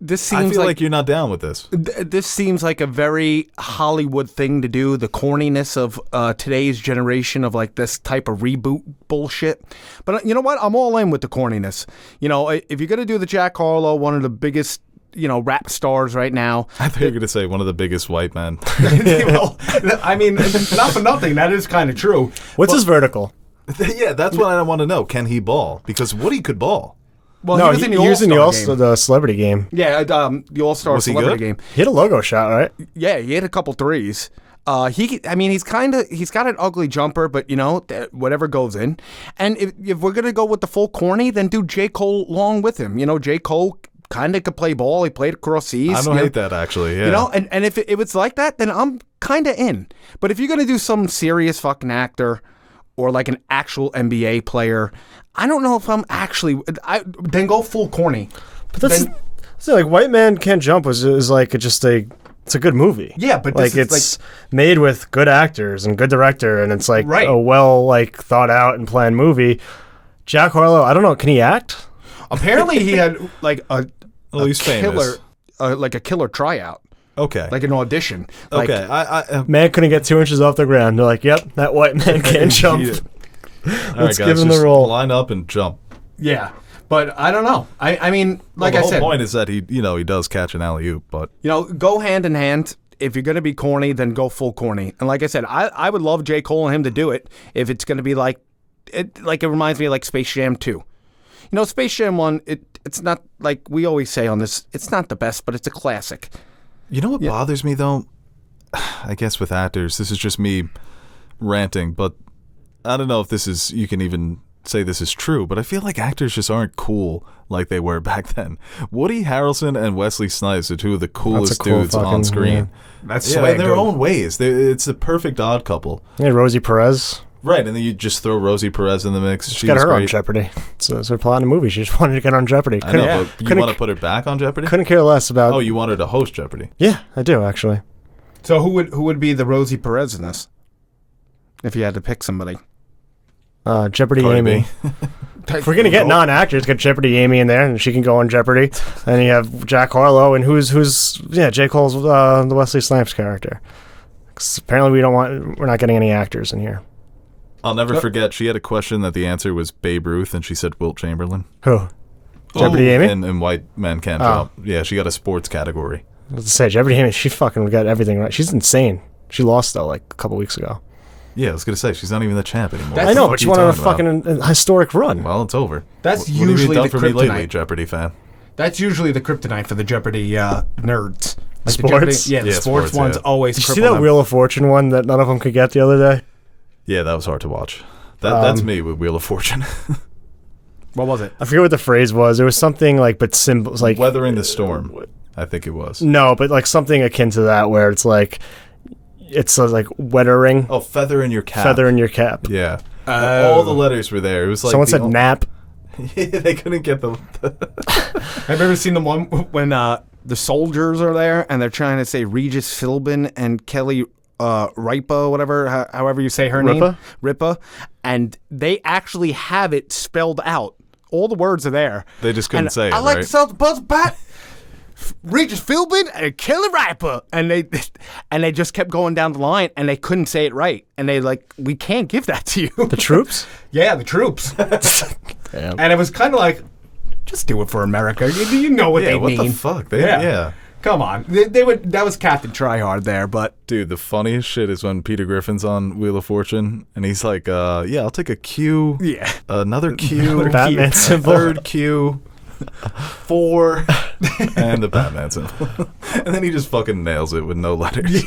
This seems I feel like you're not down with this. This seems like a very Hollywood thing to do, the corniness of today's generation of like this type of reboot bullshit. But you know what? I'm all in with the corniness. You know, if you're going to do the Jack Harlow, one of the biggest, rap stars right now. I thought you were going to say one of the biggest white men. Well, I mean, not for nothing. That is kind of true. What's his vertical? Yeah, that's what I want to know. Can he ball? Because Woody could ball. Well, no, he was in the celebrity game. Yeah, the All-Star celebrity game. He hit a logo shot, right? Yeah, he hit a couple threes. He's got an ugly jumper, but whatever goes in. And if we're gonna go with the full corny, then do J. Cole along with him. J. Cole kind of could play ball. He played across seas. I don't hate that, actually. Yeah. You know, and if it's like that, then I'm kind of in. But if you're going to do some serious fucking actor or like an actual NBA player, I don't know if I'm actually... then go full corny. But that's... like, White Man Can't Jump is like it's a good movie. Yeah, but like it's made with good actors and good director, and it's like Right. a well thought out and planned movie. Jack Harlow, I don't know, can he act? Apparently he had like he's killer, famous. like a killer tryout, Okay. like an audition. Like, Okay. I Man couldn't get 2 inches off the ground. They're like, yep, that white man can't jump. All Let's right, guys, give him the just role. line up and jump. Yeah, but I don't know. I mean, like the I whole said, point is that he does catch an alley-oop, but go hand in hand. If you're going to be corny, then go full corny. And like I said, I would love J. Cole and him to do it if it's going to be like it reminds me of like Space Jam 2. Space Jam 1, it's not like we always say on this, it's not the best, but it's a classic. you know what bothers me though? I guess with actors, this is just me ranting, but I don't know if you can even say this is true, but I feel like actors just aren't cool like they were back then. Woody Harrelson and Wesley Snipes are two of the coolest dudes on screen. Yeah. That's In their own ways. It's the perfect odd couple. Yeah, Rosie Perez. Right, and then you just throw Rosie Perez in the mix. She got her on Jeopardy. So her plot in the movie. She just wanted to get on Jeopardy. I know, but you want to put her back on Jeopardy? Couldn't care less about... Oh, you want her to host Jeopardy? Yeah, I do, actually. So who would be the Rosie Perez in this? If you had to pick somebody. Jeopardy Cardi Amy. B. If we're going to get non-actors, get Jeopardy Amy in there, and she can go on Jeopardy. And you have Jack Harlow, and who's J. Cole's the Wesley Snipes character. 'Cause apparently we're not getting any actors in here. I'll never forget, she had a question that the answer was Babe Ruth, and she said Wilt Chamberlain. Who? Jeopardy Amy? And White Men Can't Jump. Yeah, she got a sports category. I was to say, Jeopardy Amy, she fucking got everything right. She's insane. She lost, though, like a couple weeks ago. Yeah, I was going to say, she's not even the champ anymore. That's I know, What but the she fuck went are on a you talking about? fucking historic run. Well, it's over. That's What have you usually done the for me lately, kryptonite. Jeopardy fan? That's usually the kryptonite for the Jeopardy nerds. Like the Sports? Jeopardy, the Yeah, sports sports, ones yeah. always Did you cripple see that them. Wheel of Fortune one that none of them could get the other day? Yeah, that was hard to watch. That's me with Wheel of Fortune. What was it? I forget what the phrase was. It was something like, but symbols like... Weathering the Storm, I think it was. No, but like something akin to that where it's like like weathering, Oh, Feather in Your Cap. feather in your cap. Yeah. All the letters were there. It was like Someone said nap. They couldn't get them. Have you ever seen the one when the soldiers are there and they're trying to say Regis Philbin and Kelly Ripa, whatever, however you say her name, Ripa, and they actually have it spelled out. All the words are there. They just couldn't And say it, I like right? to sell the buzz bat. Regis Philbin and Kelly Ripa, and they just kept going down the line, and they couldn't say it right, and they we can't give that to you. The troops? Yeah, the troops. Damn. And it was kind of like, just do it for America. You know what Yeah, they what mean. the fuck? Yeah. Come on. They would. That was Captain Tryhard there, but Dude, the funniest shit is when Peter Griffin's on Wheel of Fortune, and he's like, yeah, I'll take a Q, yeah. another Q, Batman symbol. third Q, 4, and the Batman symbol. And then he just fucking nails it with no letters.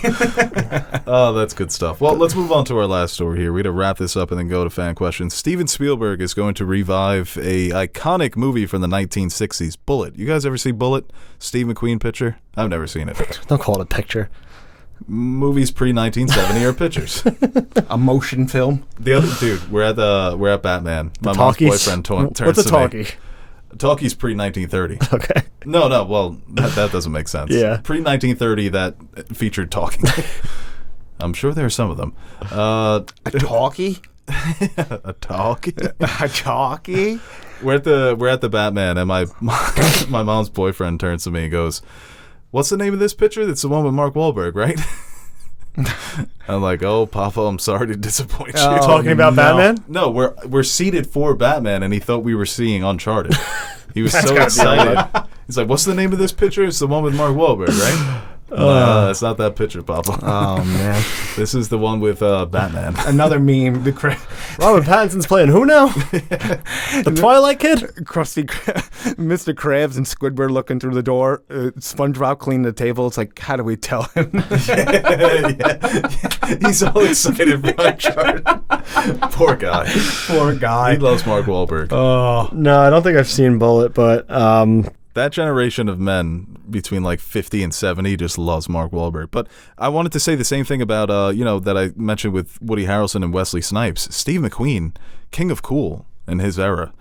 Oh, that's good stuff. Well, let's move on to our last story here. We're going to wrap this up and then go to fan questions. Steven Spielberg is going to revive a iconic movie from the 1960s, Bullitt. You guys ever see Bullitt? Steve McQueen picture? I've never seen it. Don't call it a picture. Movies pre-1970 are pictures. A motion film. The other dude, we're at Batman. My mom's Talkies? boyfriend turns What's a to talkie? me. Talkie's pre-1930. Okay. No, well, that doesn't make sense. Yeah. Pre-1930 that featured talking. I'm sure there are some of them. A talkie. A talkie. A talkie. We're at the Batman, and my mom's boyfriend turns to me and goes, "What's the name of this picture? It's the one with Mark Wahlberg, right?" I'm like, "Oh, Papa, I'm sorry to disappoint you." Talking about Batman? No, we're seated for Batman, and he thought we were seeing Uncharted. He was so gotta be excited. He's like, "What's the name of this picture? It's the one with Mark Wahlberg, right?" No, it's not that picture, Papa. Oh man. This is the one with Batman. Another meme. Robert Pattinson's playing who now? The Twilight Kid? Krusty, Mr. Krabs and Squidward looking through the door. SpongeBob cleaning the table. It's like, how do we tell him? Yeah. He's all excited for Uncharted. Poor guy. Poor guy. He loves Mark Wahlberg. Oh. No, I don't think I've seen Bullitt, but That generation of men between like 50 and 70 just loves Mark Wahlberg. But I wanted to say the same thing about, that I mentioned with Woody Harrelson and Wesley Snipes. Steve McQueen, king of cool in his era.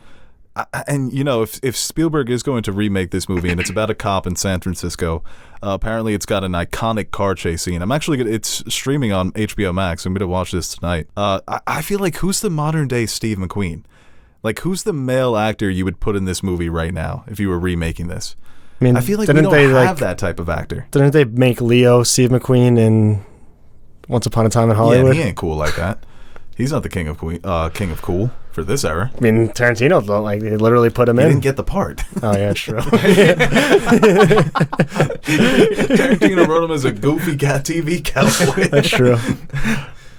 And, if Spielberg is going to remake this movie and it's about a cop in San Francisco, apparently it's got an iconic car chase scene. It's streaming on HBO MAX. I'm going to watch this tonight. I feel like who's the modern day Steve McQueen? Like, who's the male actor you would put in this movie right now if you were remaking this? I feel like we don't have that type of actor. Didn't they make Leo Steve McQueen in Once Upon a Time in Hollywood? Yeah, he ain't cool like that. He's not the king of cool for this era. I mean, Tarantino don't they literally put him He in. didn't get the part. Oh yeah, it's true. Tarantino wrote him as a goofy cat TV cowboy. That's true.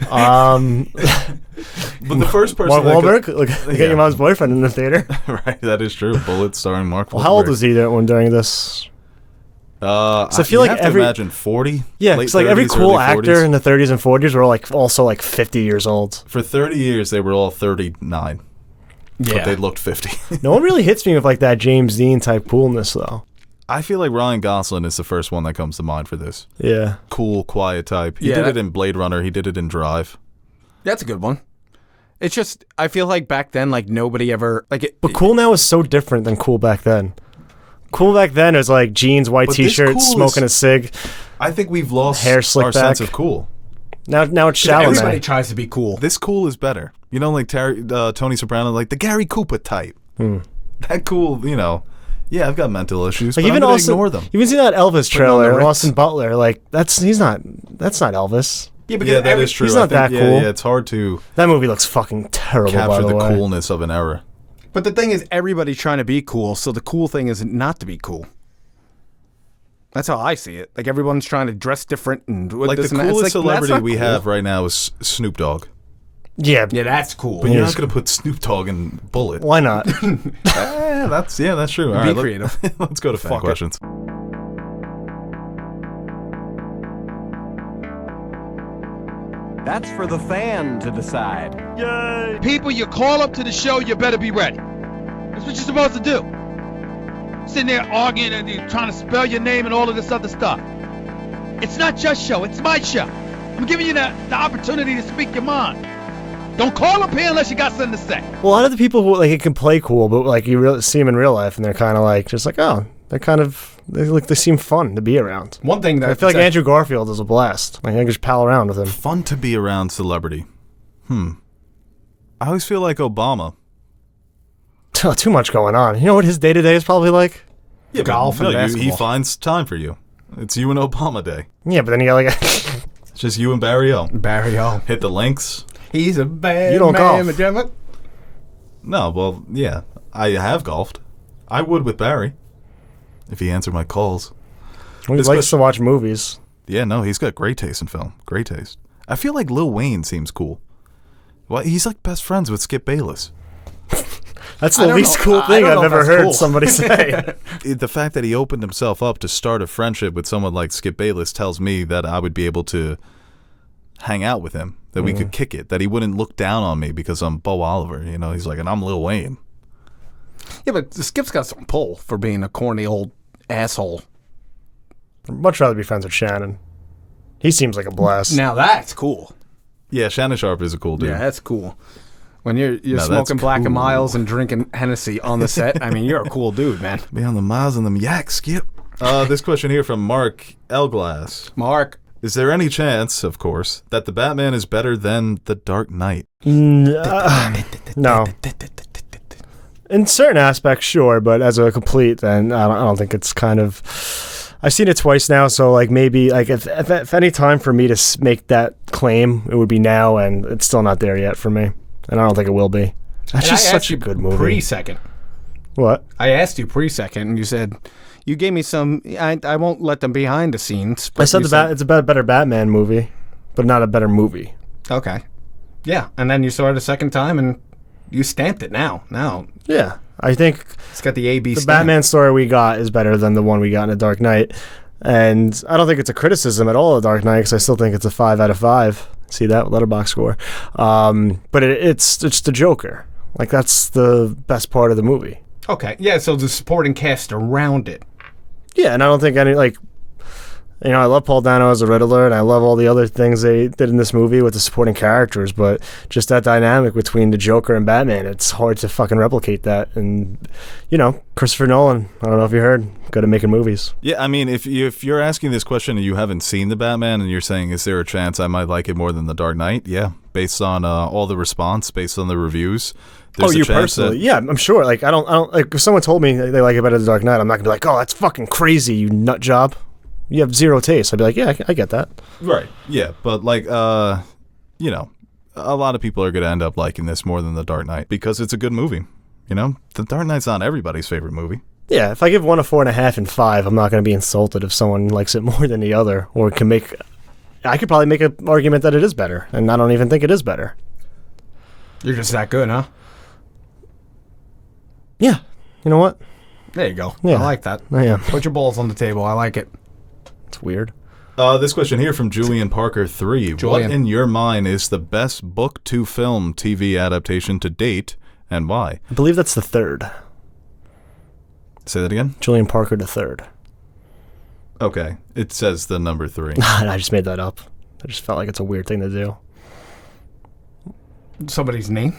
But the first person, Mark Wahlberg, get your mom's boyfriend in the theater. Right, that is true. Bullitt starring Mark Wahlberg. Well, how old was he during this? So I feel like imagine 40. Yeah, it's like every 30s, cool early actor 40s. in the 30s and 40s were also 50 years old. For 30 years, they were all 39. Yeah. But they looked 50. No one really hits me with that James Dean type coolness though. I feel like Ryan Gosling is the first one that comes to mind for this. Yeah. Cool, quiet type. He did it in Blade Runner. He did it in Drive. That's a good one. It's just, I feel like back then, nobody ever, But cool now is so different than cool back then. Cool back then is jeans, white But this t-shirt, cool smoking a cig. I think we've lost Hair slicked our sense back. of cool. Now it's everybody Chalamet. tries to be cool. This cool is better. Tony Soprano, like the Gary Cooper type. That cool, yeah, I've got mental issues, but I'm gonna ignore them. You even see that Elvis Putting on the trailer, Ritz. Austin Butler, that's not Elvis. Yeah, Yeah, that is true. he's not I think, that cool. Yeah, it's hard to That movie looks fucking terrible, by capture the the way. coolness of an era. But the thing is, everybody's trying to be cool, so the cool thing is not to be cool. That's how I see it. Everyone's trying to dress different and Like this the and that. It's coolest that's celebrity not we cool. have right now is Snoop Dogg. Yeah, Yeah, that's cool. But you're not going to put Snoop Dogg in Bullitt. why not? That's true. All Be right, creative. Let's go to fan Fuck it. questions. That's for the fan to decide. People you call up to the show, you better be ready. That's what you're supposed to do. Sitting there arguing and you're trying to spell your name and all of this other stuff. It's not your show, it's my show. I'm giving you the opportunity to speak your mind. Don't call up here unless you got something to say. Well, a lot of the people who it can play cool, but you really see them in real life, and they're kind of they seem fun to be around. One thing that I feel like Andrew Garfield is a blast. I can just pal around with him. Fun to be around celebrity. I always feel like Obama. Too much going on. You know what his day to day is probably like? Yeah, golf and he basketball. finds time for you. It's you and Obama day. Yeah, but then you got It's just you and Barry O. Barry O. Hit the links. He's a bad You don't man, golf. Gemma. No, well, yeah. I have golfed. I would with Barry. If he answered my calls. he This likes to watch movies. Yeah, no, he's got great taste in film. Great taste. I feel like Lil Wayne seems cool. Well, he's like best friends with Skip Bayless. That's I the don't least know- cool I thing don't I've know if ever that's heard cool. somebody say. The fact that he opened himself up to start a friendship with someone like Skip Bayless tells me that I would be able to hang out with him, that we could kick it, that he wouldn't look down on me because I'm Bo Oliver. He's like, and I'm Lil Wayne. Yeah, but Skip's got some pull for being a corny old asshole. I'd much rather be friends with Shannon. He seems like a blast. Now that's cool. Yeah, Shannon Sharp is a cool dude. Yeah, that's cool. When you're Now that's smoking Black and cool. Miles and drinking Hennessy on the set, I mean, you're a cool dude, man. Be on the miles and them yaks, Skip. This question here from Mark Elglass. Mark. Is there any chance, of course, that the Batman is better than The Dark Knight? No. In certain aspects, sure, but as a complete, then I don't think it's kind of. I've seen it twice now, so maybe if any time for me to make that claim, it would be now, and it's still not there yet for me, and I don't think it will be. That's just such a good movie. Pre-second. What? I asked you pre-second, and you said you gave me some. I won't let them behind the scenes. But I said you it's a better Batman movie, but not a better movie. Okay. Yeah, and then you saw it a second time, and you stamped it. Now Yeah, I think it's got the AB. the stamp. Batman story we got is better than the one we got in The Dark Knight, and I don't think it's a criticism at all of Dark Knight because I still think it's a 5 out of 5. See that letterbox score, but it's the Joker. That's the best part of the movie. Okay, yeah, so the supporting cast around it. Yeah, and I don't think any, like, you know, I love Paul Dano as a Riddler, and I love all the other things they did in this movie with the supporting characters, but just that dynamic between the Joker and Batman, it's hard to fucking replicate that. And, you know, Christopher Nolan, I don't know if you heard, good at making movies. Yeah, I mean, if you're asking this question and you haven't seen the Batman and you're saying, is there a chance I might like it more than The Dark Knight? Yeah, based on all the response, based on the reviews. There's You personally? Yeah, I'm sure. Like, I don't, like, if someone told me they like it better than The Dark Knight, I'm not gonna be like, oh, that's fucking crazy, you nut job. You have zero taste. I'd be like, yeah, I get that. Right. Yeah, but like, you know, a lot of people are going to end up liking this more than The Dark Knight because it's a good movie. You know, The Dark Knight's not everybody's favorite movie. Yeah, if I give one a 4.5 and 5, I'm not going to be insulted if someone likes it more than the other, or I could probably make an argument that it is better, and I don't even think it is better. You're just that good, huh? Yeah. You know what? There you go. Yeah. I like that. I am. Put your balls on the table. I like it. It's weird. This question here from Julian Parker 3. Julian. What in your mind is the best book to film TV adaptation to date, and why? I believe that's the third. Say that again? Julian Parker the third. Okay. It says the number 3. I just made that up. I just felt like it's a weird thing to do. Somebody's name?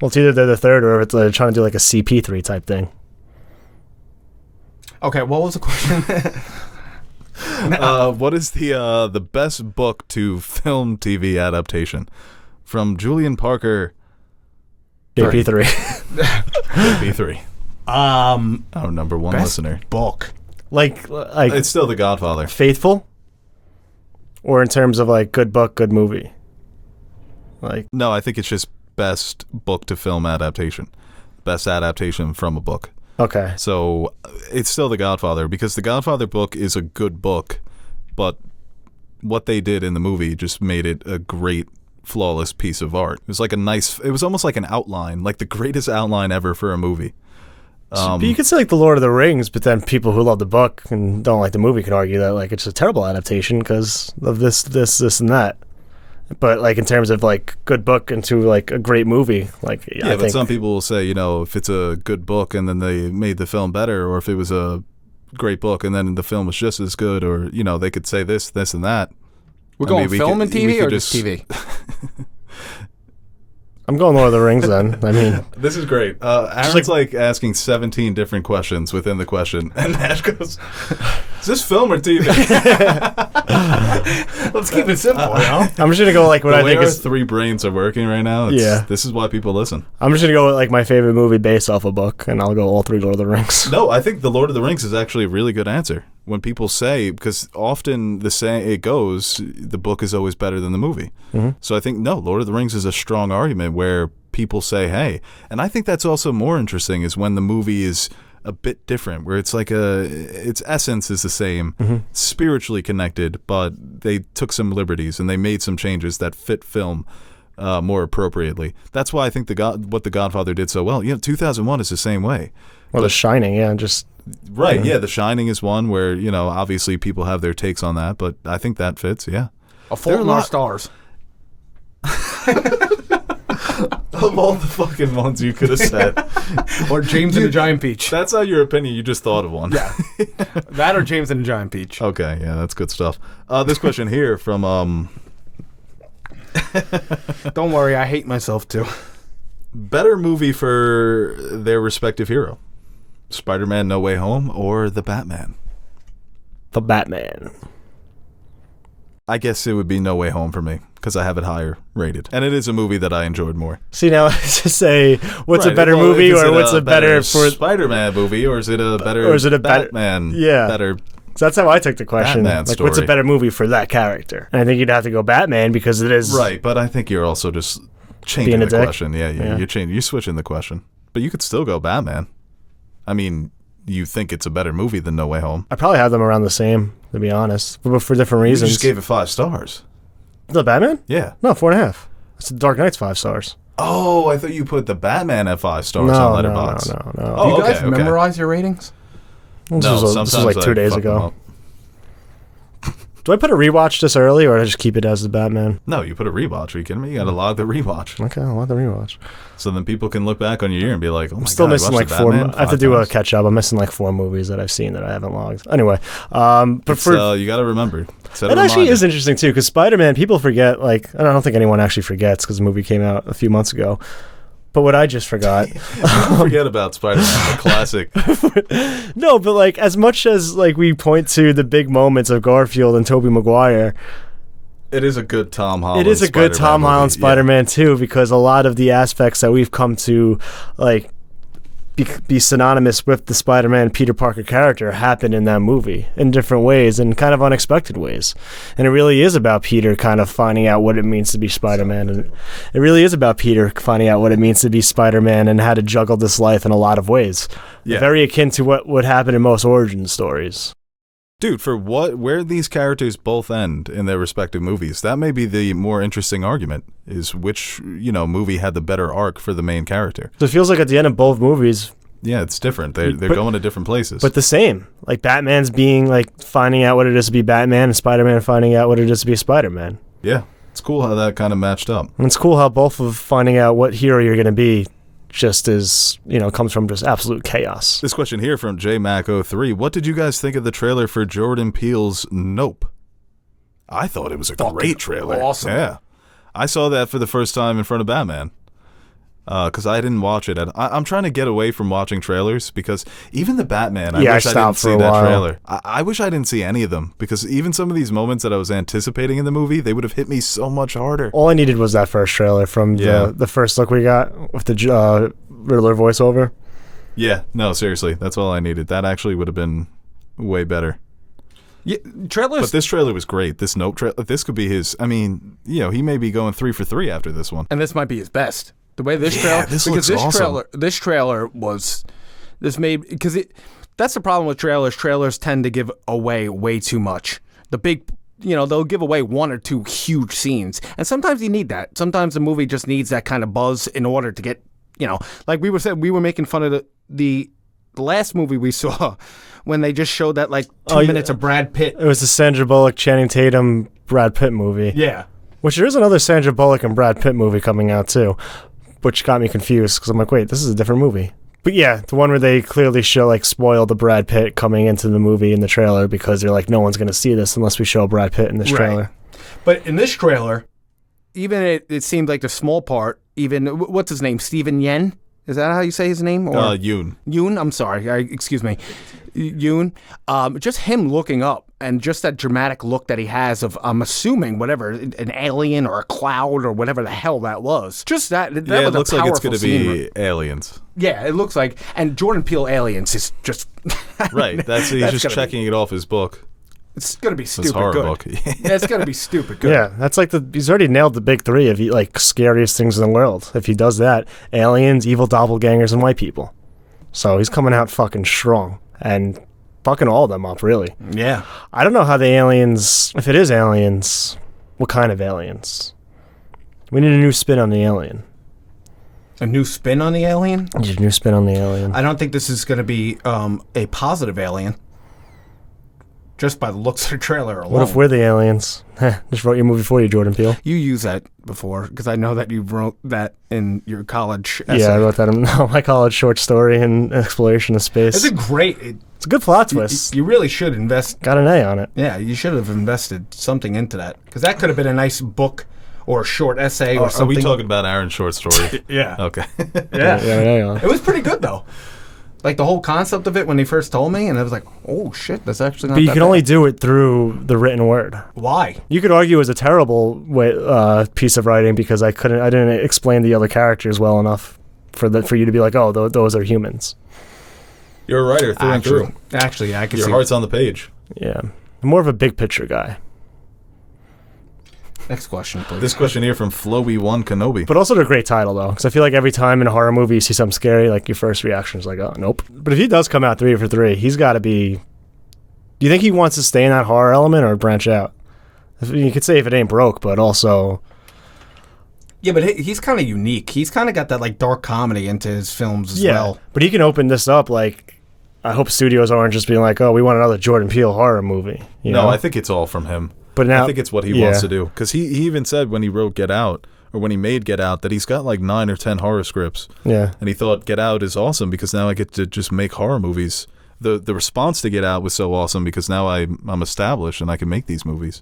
Well, it's either they're the third or it's trying to do like a CP3 type thing. Okay, what was the question? What is the best book to film TV adaptation? From Julian Parker. JP3. JP3. Our number one best listener. book. like It's still The Godfather. faithful, or in terms of like good book, good movie. Like No, I think it's just best book to film adaptation. Best adaptation from a book. okay, So it's still The Godfather because the Godfather book is a good book, but what they did in the movie just made it a great, flawless piece of art. It was like it was almost like an outline, like the greatest outline ever for a movie. but you could say like the Lord of the Rings, but then people who love the book and don't like the movie can argue that like it's a terrible adaptation because of this, and that. But like in terms of like good book into like a great movie, like Yeah, but some people will say, you know, if it's a good book and then they made the film better, or if it was a great book and then the film was just as good, or, you know, they could say this, and that. We're going film and TV or just TV? I'm going Lord of the Rings then. I mean, This is great. Aaron's like asking 17 different questions within the question, and Nash goes, "Is this film or TV?" Let's keep it simple, you know? I'm just gonna go like what The I way think our is. three brains are working right now. Yeah. This is why people listen. I'm just gonna go with like my favorite movie based off a book, and I'll go all three Lord of the Rings. No, I think The Lord of the Rings is actually a really good answer. When people say, because often the saying it goes, the book is always better than the movie. Mm-hmm. So I think, no, Lord of the Rings is a strong argument where people say, hey. And I think that's also more interesting is when the movie is a bit different, where it's like its essence is the same, spiritually connected, but they took some liberties and they made some changes that fit film more appropriately. That's why I think what The Godfather did so well. You know, 2001 is the same way. Well, The Shining, yeah, just Right, yeah, The Shining is one where, you know, obviously people have their takes on that, but I think that fits, yeah. A Fault in Our Stars. Of all the fucking ones you could have said. Or James and the Giant Peach. That's not your opinion, you just thought of one. Yeah. That or James and the Giant Peach. Okay, yeah, that's good stuff. This question here from, Don't worry, I hate myself too. better movie for their respective hero? Spider-Man No Way Home or The Batman? The Batman. I guess it would be No Way Home for me, because I have it higher rated. And it is a movie that I enjoyed more. See, now to say what's Right, a better well, movie is or it what's a better for. Spider-Man movie, or is it a better Or is it a better- Batman? Yeah. Better. So that's how I took the question. Batman Like, what's a story. better movie for that character? And I think you'd have to go Batman because it is. Right, but I think you're also just changing Being a the dick? question. Yeah, Yeah. you're switching the question. But you could still go Batman. I mean, you think it's a better movie than No Way Home. I probably have them around the same, to be honest, but for different You reasons. just gave it 5 stars. The Batman? Yeah. No, 4.5. It's the Dark Knight's 5 stars. Oh, I thought you put the Batman at 5 stars No, on no, Letterboxd. no. Oh, you guys okay. memorize your ratings? This was like 2 days ago. Do I put a rewatch this early, or I just keep it as the Batman? No, you put a rewatch. Are you kidding me? You got to log the rewatch. Okay, I'll log the rewatch. So then people can look back on your year and be like, oh my I'm still God, missing I like watched four. Batman I have to 5 do a times. catch up. I'm missing like 4 movies that I've seen that I haven't logged. Anyway, but You got to remember. Set a it actually reminder. is interesting too, because Spider-Man, people forget. Like, I don't think anyone actually forgets because the movie came out a few months ago. But what I just forgot. Don't forget about Spider-Man, the classic. No, but like as much as like we point to the big moments of Garfield and Tobey Maguire, It is a good Tom Holland. it is a good Spider-Man Tom Holland movie. Spider-Man too, because a lot of the aspects that we've come to like be synonymous with the Spider-Man Peter Parker character happen in that movie in different ways and kind of unexpected ways. And it really is about Peter kind of finding out what it means to be Spider-Man. And it really is about Peter finding out what it means to be Spider-Man and how to juggle this life in a lot of ways. Yeah. Very akin to what would happen in most origin stories. Dude, for where these characters both end in their respective movies, that may be the more interesting argument, is which, movie had the better arc for the main character. So it feels like at the end of both movies, Yeah, it's different. They're going to different places. but the same. Like Batman's being like finding out what it is to be Batman and Spider-Man finding out what it is to be Spider-Man. yeah, it's cool how that kind of matched up. And it's cool how both of finding out what hero you're going to be just is, comes from just absolute chaos. This question here from JMac03. What did you guys think of the trailer for Jordan Peele's Nope? I thought it was a great trailer. awesome. Yeah. I saw that for the first time in front of Batman. Because I didn't watch it. I'm trying to get away from watching trailers because even the Batman, I Yeah, wish I I didn't stopped for see a that while. trailer. I wish I didn't see any of them because even some of these moments that I was anticipating in the movie, they would have hit me so much harder. All I needed was that first trailer from Yeah. the first look we got with the Riddler voiceover. Yeah, no, seriously, that's all I needed. That actually would have been way better. Yeah, trailers. But this trailer was great. This Nope trailer, this could be his. I mean, he may be going 3 for 3 after this one. and this might be his best. The way this Yeah, trailer, this because looks awesome. this trailer was, this made because that's the problem with trailers. Trailers tend to give away way too much. The big, they'll give away 1 or 2 huge scenes, and sometimes you need that. Sometimes the movie just needs that kind of buzz in order to get, like we were making fun of the last movie we saw when they just showed that like 2 minutes of Brad Pitt. It was the Sandra Bullock, Channing Tatum, Brad Pitt movie. Yeah. Which there is another Sandra Bullock and Brad Pitt movie coming out too, which got me confused because I'm like, wait, this is a different movie. But yeah, the one where they clearly spoil the Brad Pitt coming into the movie in the trailer because they're like, no one's going to see this unless we show Brad Pitt in this Right. trailer. But in this trailer, even it seemed like the small part, even, what's his name? Stephen Yen? Is that how you say his name? Or Yoon. Yoon? I'm sorry. Excuse me. Yoon. Just him looking up and just that dramatic look that he has of, I'm assuming, whatever, an alien or a cloud or whatever the hell that was. Just that Yeah, was it a looks like it's powerful going to scene. be aliens. Yeah, it looks like, and Jordan Peele Aliens is just... Right. He's That's just gonna checking it off his book. It's going to be His stupid horror good. book. Yeah, it's going to be stupid good. Yeah, that's like he's already nailed the big 3 of like scariest things in the world. If he does that, aliens, evil doppelgangers, and white people. So he's coming out fucking strong and fucking all of them up, really. Yeah. I don't know how the aliens, if it is aliens, what kind of aliens? We need a new spin on the alien. A new spin on the alien? We need a new spin on the alien. I don't think this is going to be a positive alien. Just by the looks of the trailer alone. What if we're the aliens? Just wrote your movie for you, Jordan Peele. You use that before, because I know that you wrote that in your college essay. Yeah, I wrote that in my college short story in Exploration of Space. It's a great... It's a good plot twist. You really should invest... Got an A on it. Yeah, you should have invested something into that. Because that could have been a nice book or a short essay or Are something. we talking about Aaron's short story? Yeah. Okay. Yeah. Got an A on it. It was pretty good, though. Like, the whole concept of it when he first told me, and I was like, oh, shit, that's actually not But you that can bad. only do it through the written word. Why? You could argue it was a terrible piece of writing because I didn't explain the other characters well enough for you to be like, oh, those are humans. You're a writer through and through. Actually, yeah, I can Your see heart's on the page. Yeah, I'm more of a big picture guy. Next question, please. This question here from Flowy1 Kenobi. But also a great title though, because I feel like every time in a horror movie you see something scary, like your first reaction is like, oh, nope. But if he does come out 3 for 3, he's got to be. Do you think he wants to stay in that horror element or branch out? You could say if it ain't broke, but also. Yeah, but he's kind of unique. He's kind of got that like dark comedy into his films as well. But he can open this up like I hope studios aren't just being like, oh, we want another Jordan Peele horror movie. You know? I think it's all from him. But now, I think it's what he wants to do. Because he even said when he wrote Get Out, or when he made Get Out, that he's got like 9 or 10 horror scripts. Yeah. And he thought Get Out is awesome because now I get to just make horror movies. The response to Get Out was so awesome because now I'm established and I can make these movies.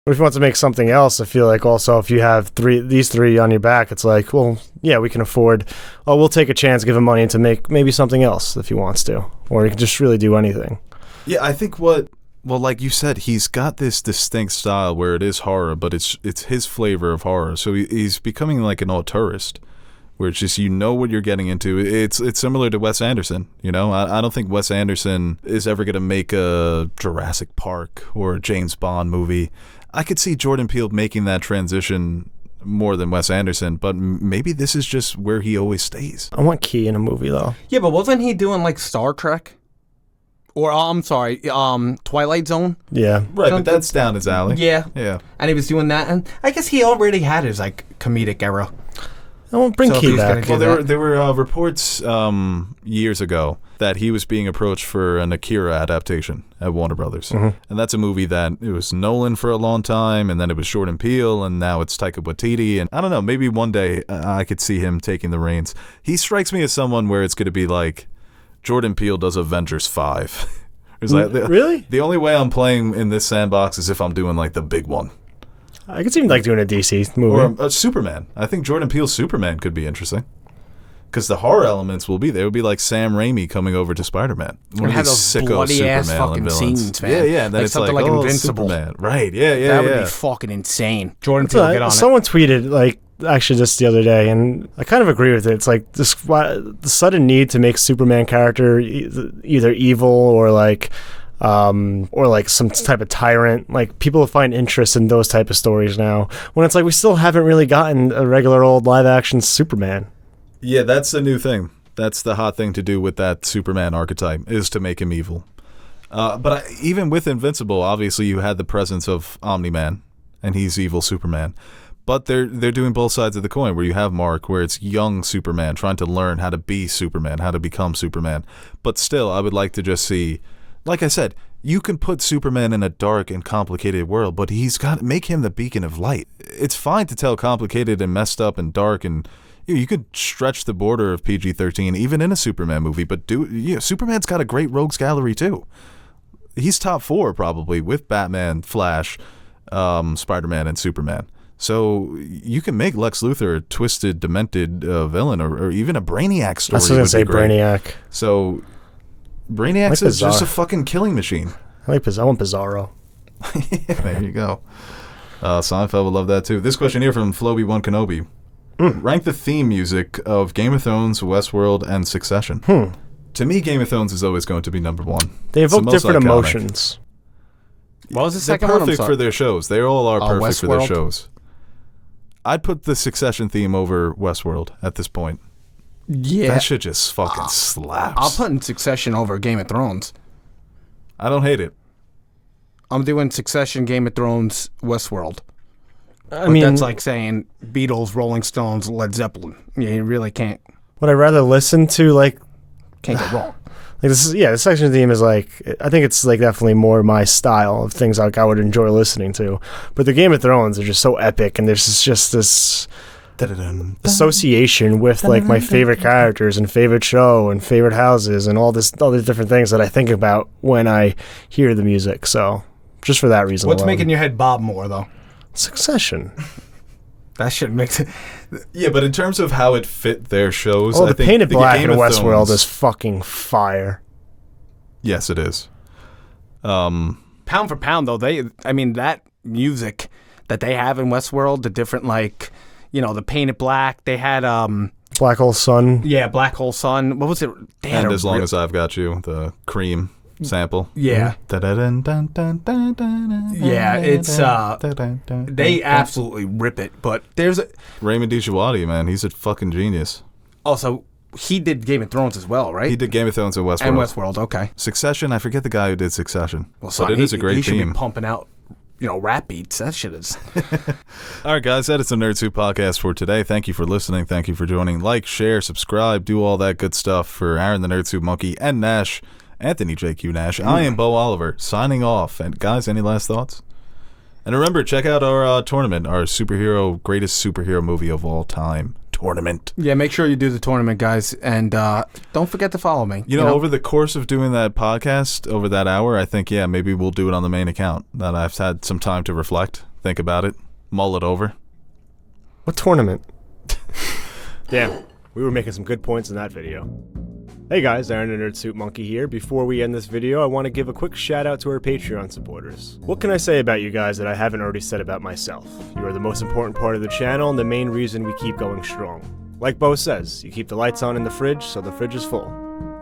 If you want to make something else, I feel like also if you have these three on your back, it's like, well, yeah, we can afford, we'll take a chance, give him money to make maybe something else if he wants to. Or he can just really do anything. Yeah, I think like you said, he's got this distinct style where it is horror, but it's his flavor of horror. So he's becoming like an auteurist, where it's just what you're getting into. It's similar to Wes Anderson. I don't think Wes Anderson is ever going to make a Jurassic Park or a James Bond movie. I could see Jordan Peele making that transition more than Wes Anderson, but maybe this is just where he always stays. I want Key in a movie, though. Yeah, but wasn't he doing like Star Trek? Or, I'm sorry, Twilight Zone? Yeah. Right, but that's down his alley. Yeah. Yeah. And he was doing that, and I guess he already had his like comedic era. I won't bring Key back. Well, there were reports years ago that he was being approached for an Akira adaptation at Warner Brothers. Mm-hmm. And that's a movie that it was Nolan for a long time, and then it was Jordan Peele, and now it's Taika Waititi. And I don't know, maybe one day I could see him taking the reins. He strikes me as someone where it's going to be like Jordan Peele does Avengers 5. Really? The only way I'm playing in this sandbox is if I'm doing like the big one. I could see him like doing a DC movie. Or a Superman. I think Jordan Peele's Superman could be interesting. Because the horror elements will be there. It would be like Sam Raimi coming over to Spider-Man. One of these sicko bloody-ass Superman fucking villains. scenes, man. Yeah. And then like it's something like Invincible. Superman. Right, yeah. That would be fucking insane. Jordan Peele, get on it. Someone tweeted, like, actually just the other day, and I kind of agree with it. It's like the sudden need to make Superman character either evil or like some type of tyrant. Like, people find interest in those type of stories now, when it's like we still haven't really gotten a regular old live action Superman. Yeah, that's the new thing. That's the hot thing to do with that Superman archetype, is to make him evil. But even with Invincible, obviously you had the presence of Omni-Man, and he's evil Superman. But they're doing both sides of the coin, where you have Mark, where it's young Superman trying to learn how to be Superman, how to become Superman. But still, I would like to just see, like I said, you can put Superman in a dark and complicated world, but he's got to make him the beacon of light. It's fine to tell complicated and messed up and dark, and you could stretch the border of PG-13 even in a Superman movie, but Superman's got a great rogues gallery too. He's top 4 probably, with Batman, Flash, Spider-Man, and Superman. So you can make Lex Luthor a twisted, demented villain, or even a Brainiac story. I was going to say Brainiac. So Brainiac is just a fucking killing machine. I want Bizarro. There you go. Seinfeld would love that too. This question here from Floby1 Kenobi. Rank the theme music of Game of Thrones, Westworld, and Succession. To me, Game of Thrones is always going to be number 1. They evoke different emotions. What was the They're second one? perfect for their shows. They all are perfect for their Westworld? shows. I'd put the Succession theme over Westworld at this point. Yeah. That shit just fucking slaps. I'll put in Succession over Game of Thrones. I don't hate it. I'm doing Succession, Game of Thrones, Westworld. I mean, that's like saying Beatles, Rolling Stones, Led Zeppelin. Yeah, you really can't. Would I rather listen to Can't go wrong. Like the section theme is like, I think it's like definitely more my style of things like I would enjoy listening to. But the Game of Thrones are just so epic, and there's just this association with like my favorite characters and favorite show and favorite houses and all these different things that I think about when I hear the music. So just for that reason. What's alone. making your head bob more though? Succession. That shit makes it. Yeah, but in terms of how it fit their shows, Oh, I the think Painted Black in Game of Westworld Thrones, is fucking fire. Yes, it is. Pound for pound though, that music that they have in Westworld, the different the Painted Black. They had Black Hole Sun. Yeah, Black Hole Sun. What was it? They had And As Long As I've Got You, the Cream sample. Yeah. Yeah, it's they absolutely rip it. But there's Raymond DiGiovanni, man, he's a fucking genius. also he did Game of Thrones as well, right? He did Game of Thrones and Westworld. And Westworld, okay. Succession, I forget the guy who did Succession. Well, but it is a great he should theme. be pumping out, rap beats. That shit is. All right, guys, that is the Nerd Soup podcast for today. Thank you for listening. Thank you for joining. Like, share, subscribe, do all that good stuff for Aaron the Nerd Soup Monkey and Nash Anthony J.Q. Nash. I am Bo Oliver, signing off. And guys, any last thoughts? And remember, check out our tournament, our greatest superhero movie of all time tournament. Yeah, make sure you do the tournament, guys, and don't forget to follow me. You know, over the course of doing that podcast, over that hour, I think, maybe we'll do it on the main account. That I've had some time to reflect, think about it, mull it over. What tournament? Damn, we were making some good points in that video. Hey guys, Aaron the Nerd Suit Monkey here. Before we end this video, I want to give a quick shout out to our Patreon supporters. What can I say about you guys that I haven't already said about myself? You are the most important part of the channel and the main reason we keep going strong. Like Bo says, you keep the lights on in the fridge so the fridge is full.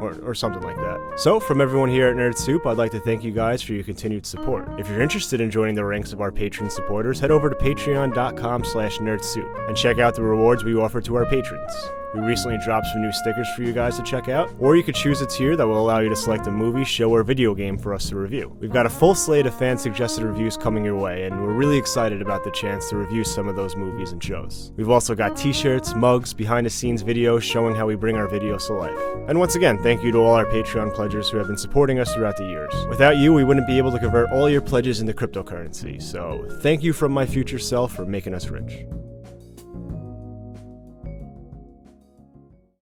Or something like that. So, from everyone here at Nerd Soup, I'd like to thank you guys for your continued support. If you're interested in joining the ranks of our Patreon supporters, head over to patreon.com/nerdsoup and check out the rewards we offer to our patrons. We recently dropped some new stickers for you guys to check out, or you could choose a tier that will allow you to select a movie, show, or video game for us to review. We've got a full slate of fan-suggested reviews coming your way, and we're really excited about the chance to review some of those movies and shows. We've also got t-shirts, mugs, behind-the-scenes videos showing how we bring our videos to life. And once again, thank you to all our Patreon pledgers who have been supporting us throughout the years. Without you, we wouldn't be able to convert all your pledges into cryptocurrency, so thank you from my future self for making us rich.